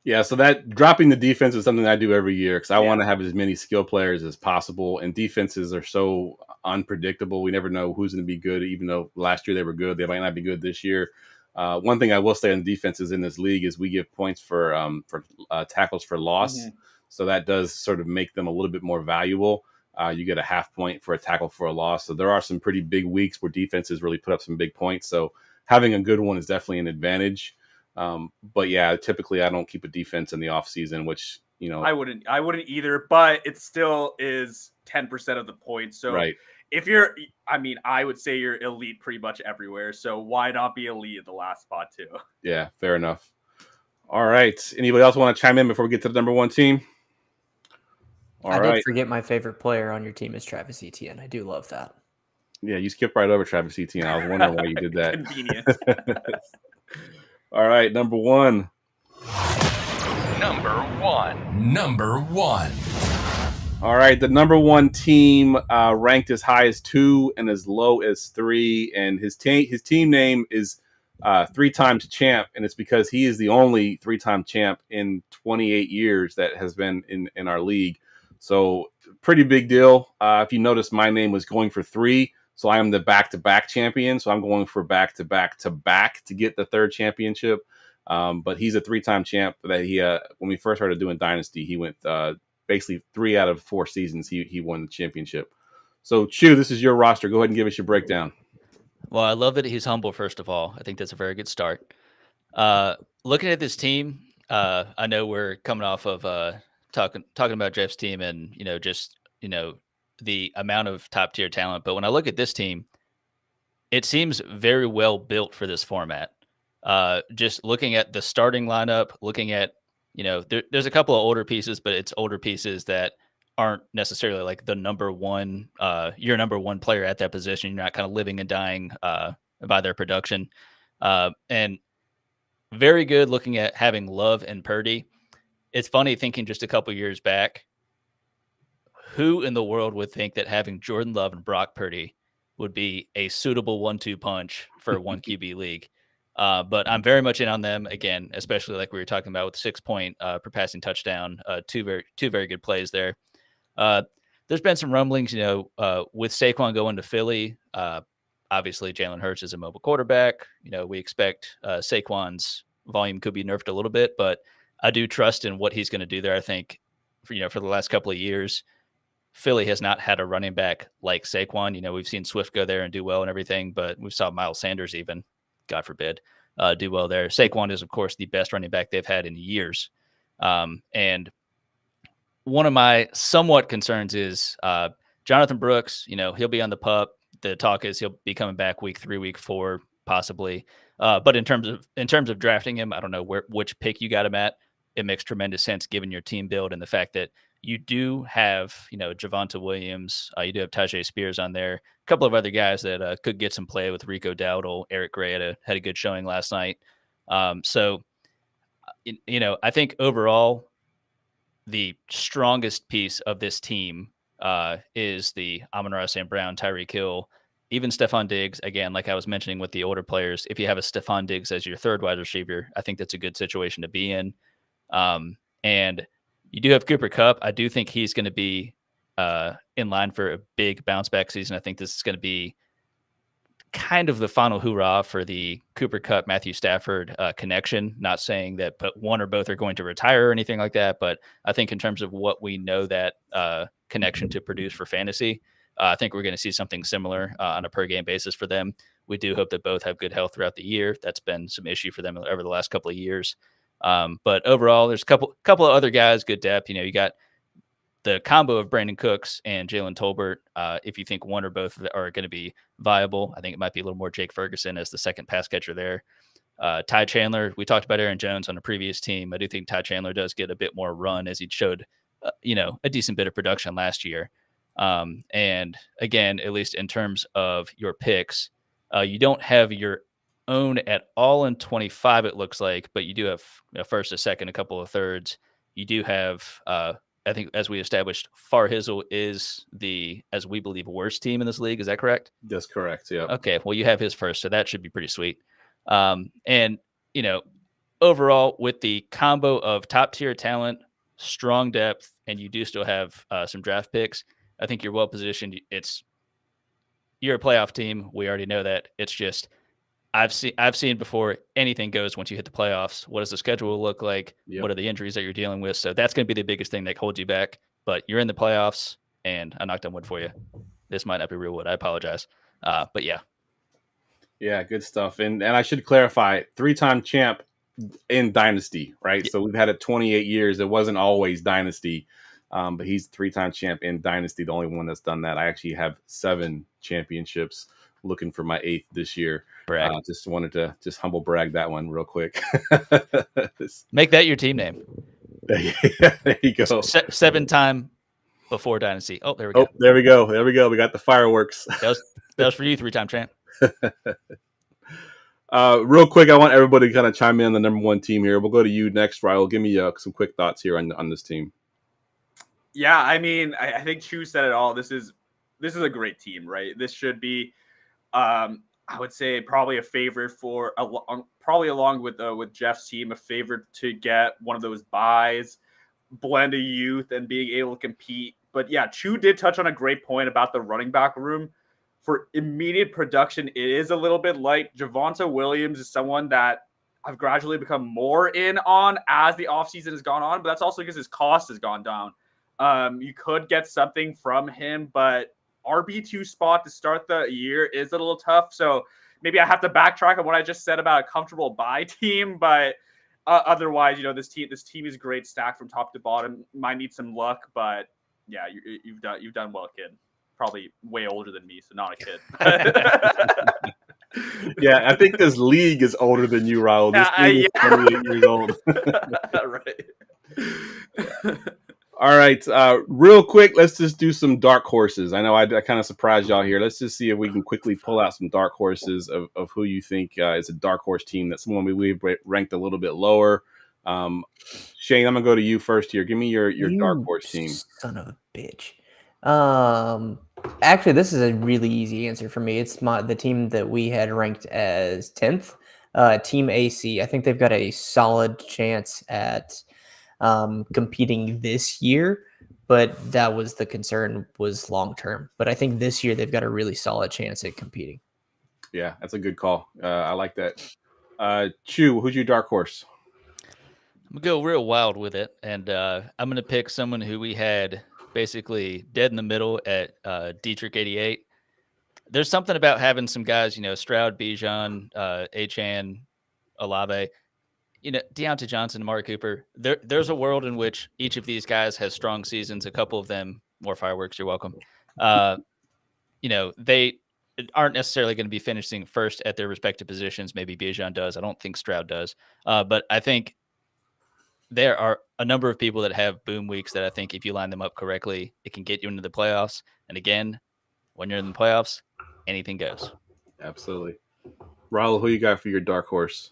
Yeah, so that dropping the defense is something I do every year because I want to have as many skill players as possible. And defenses are so unpredictable. We never know who's going to be good, even though last year they were good. They might not be good this year. One thing I will say on defenses in this league is we give points for tackles for loss. Mm-hmm. So that does sort of make them a little bit more valuable. You get a half point for a tackle for a loss. So there are some pretty big weeks where defenses really put up some big points. So having a good one is definitely an advantage. But yeah, typically I don't keep a defense in the off season, which, you know, I wouldn't either, but it still is 10% of the points. So right. if you're, I mean, I would say you're elite pretty much everywhere. So why not be elite at the last spot too? Yeah, fair enough. All right. Anybody else want to chime in before we get to the number one team? I did forget my favorite player on your team is Travis Etienne. I do love that. Yeah, you skipped right over Travis Etienne. I was wondering why you did that. Convenient. All right, number one. Number one. All right, the number one team ranked as high as 2 and as low as 3, and his team name is 3 times champ, and it's because he is the only 3-time champ in 28 years that has been in our league. So pretty big deal. If you notice, my name was going for 3, so I am the back-to-back champion. So I'm going for back-to-back-to-back to get the 3rd championship. But he's a 3-time champ that he when we first started doing Dynasty, he went basically 3 out of 4 seasons he won the championship. So Chu, this is your roster. Go ahead and give us your breakdown. Well, I love that he's humble, first of all. I think that's a very good start. Looking at this team, I know we're coming off of talking about Jeff's team and, just, the amount of top tier talent. But when I look at this team, it seems very well built for this format. Just looking at the starting lineup, looking at, there's a couple of older pieces, but it's older pieces that aren't necessarily like the number one, your number one player at that position. You're not kind of living and dying by their production. And very good looking at having Love and Purdy. It's funny thinking just a couple years back, who in the world would think that having Jordan Love and Brock Purdy would be a suitable 1-2 punch for a 1 QB league? But I'm very much in on them again, especially like we were talking about with 6 point per passing touchdown, two very good plays there. There's been some rumblings, with Saquon going to Philly. Obviously, Jalen Hurts is a mobile quarterback. We expect Saquon's volume could be nerfed a little bit, but I do trust in what he's going to do there. I think, for the last couple of years, Philly has not had a running back like Saquon. We've seen Swift go there and do well and everything, but we saw Miles Sanders even, God forbid, do well there. Saquon is, of course, the best running back they've had in years. And one of my somewhat concerns is Jonathan Brooks. He'll be on the pup. The talk is he'll be coming back week 3, week 4, possibly. But in terms of drafting him, I don't know which pick you got him at. It makes tremendous sense given your team build and the fact that you do have, Javonte Williams. You do have Tajay Spears on there. A couple of other guys that could get some play with Rico Dowdle. Eric Gray had a good showing last night. So, I think overall, the strongest piece of this team is the Amon-Ra St. Brown, Tyreek Hill, even Stephon Diggs. Again, like I was mentioning with the older players, if you have a Stephon Diggs as your 3rd wide receiver, I think that's a good situation to be in. And you do have Cooper Kupp. I do think he's going to be in line for a big bounce back season. I think this is going to be kind of the final hoorah for the Cooper Kupp, Matthew Stafford connection. Not saying that but one or both are going to retire or anything like that, but I think in terms of what we know that connection to produce for fantasy, I think we're going to see something similar on a per game basis for them. We do hope that both have good health throughout the year. That's been some issue for them over the last couple of years. But overall, there's a couple of other guys, good depth. You got the combo of Brandon Cooks and Jalen Tolbert, if you think one or both are going to be viable, I think it might be a little more Jake Ferguson as the second pass catcher there. Ty Chandler, we talked about Aaron Jones on a previous team. I do think Ty Chandler does get a bit more run as he showed, a decent bit of production last year. And again, at least in terms of your picks, you don't have your own at all in 25, it looks like, but you do have a first, a second, a couple of thirds. You do have, I think, as we established, Far Hizzle is the, as we believe, worst team in this league. Is that correct? That's correct. Yeah. Okay. Well, you have his first, so that should be pretty sweet. And, overall, with the combo of top tier talent, strong depth, and you do still have some draft picks, I think you're well positioned. You're a playoff team. We already know that. It's just I've seen before anything goes once you hit the playoffs. What does the schedule look like? Yep. What are the injuries that you're dealing with? So that's going to be the biggest thing that holds you back. But you're in the playoffs, and I knocked on wood for you. This might not be real wood. I apologize. But yeah. Yeah, good stuff. And I should clarify, 3-time champ in Dynasty, right? Yeah. So we've had it 28 years. It wasn't always Dynasty, but he's 3-time champ in Dynasty, the only one that's done that. I actually have 7 championships, looking for my 8th this year. Just wanted to humble brag that one real quick. Make that your team name. There you go. 7-time before Dynasty. Oh, there we go. Oh, there we go. There we go. We got the fireworks. That was for you, 3-time champ. Real quick, I want everybody to kind of chime in on the number 1 team here. We'll go to you next, Raul. Give me some quick thoughts here on this team. Yeah, I mean, I think Chu said it all. This is a great team, right? This should be, I would say, probably a favorite for probably along with Jeff's team, a favorite to get one of those buys, blend of youth, and being able to compete. But yeah, Chu did touch on a great point about the running back room. For immediate production, it is a little bit light. Javonte Williams is someone that I've gradually become more in on as the offseason has gone on, but that's also because his cost has gone down. You could get something from him, but RB2 spot to start the year is a little tough. So maybe I have to backtrack on what I just said about a comfortable buy team, but otherwise, this team is great, stacked from top to bottom. Might need some luck, but yeah, you've done well, kid. Probably way older than me, so not a kid. Yeah, I think this league is older than you, Raul. This team is 28 years old. Right. All right. Real quick, let's just do some dark horses. I know I kind of surprised y'all here. Let's just see if we can quickly pull out some dark horses of who you think is a dark horse team. That's someone we've ranked a little bit lower. Shane, I'm going to go to you first here. Give me your dark horse team. Son of a bitch. Actually, this is a really easy answer for me. It's the team that we had ranked as 10th, Team AC. I think they've got a solid chance at competing this year, but that was the concern, was long term. But I think this year they've got a really solid chance at competing. Yeah, that's a good call. I like that. Chu, who's your dark horse? I'm going to go real wild with it, and I'm going to pick someone who we had basically dead in the middle at Dietrich 88. There's something about having some guys, Stroud, Bijan, Achane, Olave, Deontay Johnson, Amari Cooper. There's a world in which each of these guys has strong seasons. A couple of them, more fireworks, you're welcome. They aren't necessarily going to be finishing first at their respective positions. Maybe Bijan does. I don't think Stroud does. But I think there are a number of people that have boom weeks that I think if you line them up correctly, it can get you into the playoffs. And again, when you're in the playoffs, anything goes. Absolutely. Raul, who you got for your dark horse?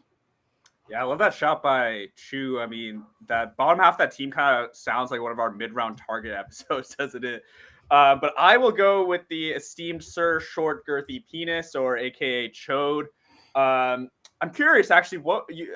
Yeah, I love that shot by Chu. I mean, that bottom half of that team kind of sounds like one of our mid-round target episodes, doesn't it? But I will go with the esteemed Sir Short Girthy Penis, or AKA Chode. I'm curious, actually,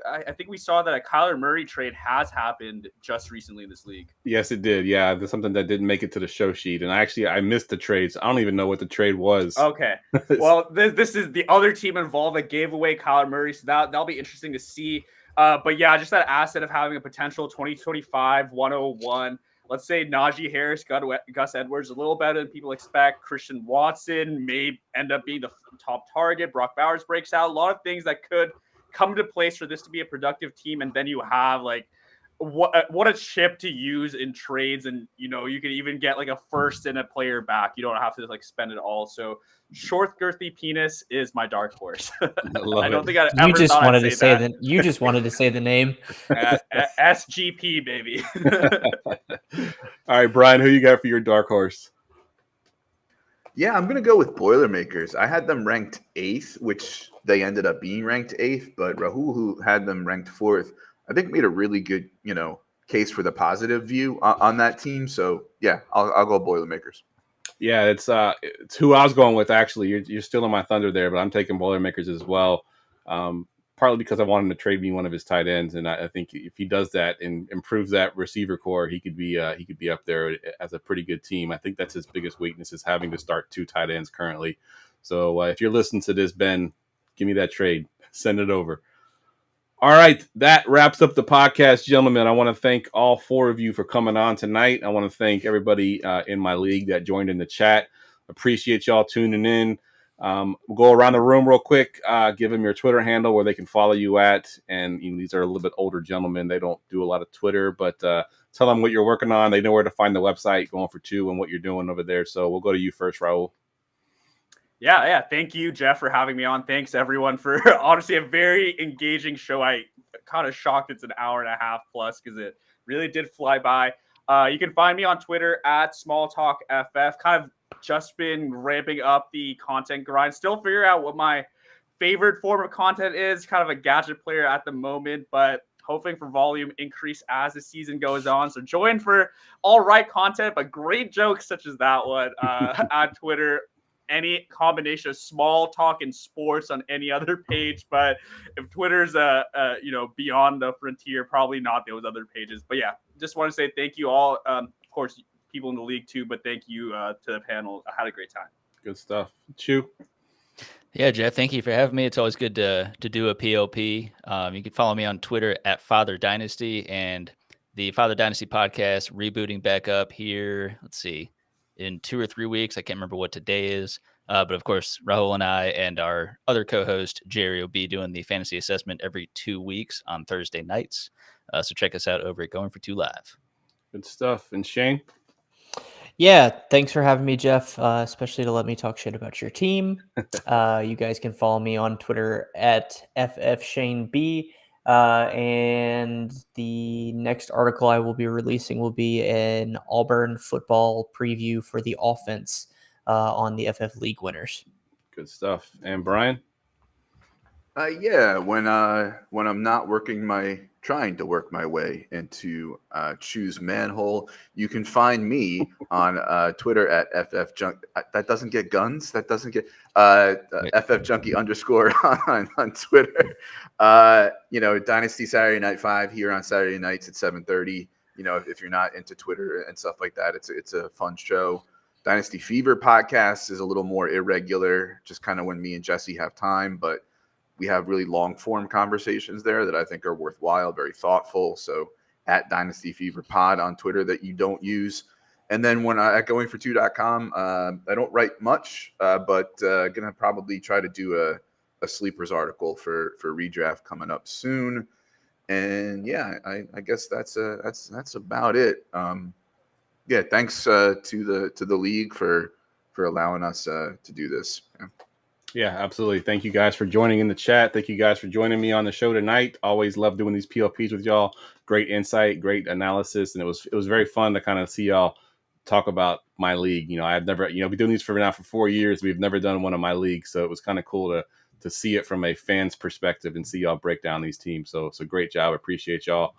I think we saw that a Kyler Murray trade has happened just recently in this league. Yes, it did. Yeah, there's something that didn't make it to the show sheet, and I missed the trades. I don't even know what the trade was. Okay, well, this is the other team involved that gave away Kyler Murray, so that'll be interesting to see. But yeah, just that asset of having a potential 2025 101. Let's say Najee Harris, Gus Edwards, a little better than people expect. Christian Watson may end up being the top target. Brock Bowers breaks out. A lot of things that could come into place for this to be a productive team. And then you have like what a chip to use in trades, and you can even get like a first and a player back. You don't have to like spend it all. So short girthy penis is my dark horse. I don't think I You ever just thought I'd wanted to say that. You just wanted to say the name. SGP baby. All right, Brian, who you got for your dark horse? Yeah, I'm gonna go with Boilermakers. I had them ranked 8th, which they ended up being ranked 8th, but Rahul, who had them ranked 4th, I think made a really good, case for the positive view on that team. So yeah, I'll go Boilermakers. Yeah, it's who I was going with. Actually, you're stealing my thunder there, but I'm taking Boilermakers as well. Partly because I want him to trade me one of his tight ends, and I think if he does that and improves that receiver core, he could be up there as a pretty good team. I think that's his biggest weakness is having to start 2 tight ends currently. So if you're listening to this, Ben, give me that trade. Send it over. All right, that wraps up the podcast, gentlemen. I want to thank all 4 of you for coming on tonight. I want to thank everybody in my league that joined in the chat. Appreciate y'all tuning in. We'll go around the room real quick. Give them your Twitter handle where they can follow you at. And these are a little bit older gentlemen. They don't do a lot of Twitter, but tell them what you're working on. They know where to find the website, Going for 2, and what you're doing over there. So we'll go to you first, Raul. Yeah. Thank you, Jeff, for having me on. Thanks, everyone, for honestly a very engaging show. I kind of shocked it's an hour and a half plus because it really did fly by. You can find me on Twitter at SmallTalkFF. Kind of just been ramping up the content grind. Still figuring out what my favorite form of content is. Kind of a gadget player at the moment, but hoping for volume increase as the season goes on. So join for all right content, but great jokes such as that one on Twitter. Any combination of small talk and sports on any other page, but if Twitter's beyond the frontier, probably not those other pages. But yeah, just want to say thank you all. Of course, people in the league too, but thank you to the panel. I had a great time. Good stuff. Chew. Yeah, Jeff, thank you for having me. It's always good to do a PLP. You can follow me on Twitter at Father Dynasty, and the Father Dynasty podcast rebooting back up here. Let's see, in 2 or 3 weeks. I can't remember what today is. But of course, Raul and I and our other co-host, Jerry, will be doing the fantasy assessment every 2 weeks on Thursday nights. So check us out over at Going for 2 Live. Good stuff. And Shane? Yeah, thanks for having me, Jeff, especially to let me talk shit about your team. You guys can follow me on Twitter at FFShaneB. And the next article I will be releasing will be an Auburn football preview for the offense on the FF League winners. Good stuff. And Brian? When I'm not trying to work my way into Choose Manhole, you can find me on Twitter at FFJunk. That doesn't get guns. That doesn't get FFJunkie _ on Twitter. Dynasty Saturday Night 5 here on Saturday nights at 7:30. If you're not into Twitter and stuff like that, it's a fun show. Dynasty Fever podcast is a little more irregular, just kind of when me and Jesse have time, but we have really long form conversations there that I think are worthwhile, very thoughtful. So at Dynasty Fever Pod on Twitter that you don't use. And then when at goingfor2.com, I don't write much, but going to probably try to do a sleepers article for redraft coming up soon. And yeah, I guess that's about it. Yeah, thanks to the league for allowing us to do this. Yeah. Yeah, absolutely. Thank you guys for joining in the chat. Thank you guys for joining me on the show tonight. Always love doing these PLPs with y'all. Great insight, great analysis, and it was very fun to kind of see y'all talk about my league. I've never, been doing these for 4 years. We've never done one of my leagues, so it was kind of cool to see it from a fan's perspective and see y'all break down these teams. So great job. Appreciate y'all.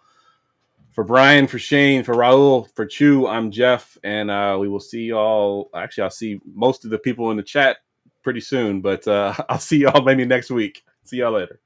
For Brian, for Shane, for Raul, for Chew, I'm Jeff, and we will see y'all. Actually, I'll see most of the people in the chat pretty soon, but I'll see y'all maybe next week. See y'all later.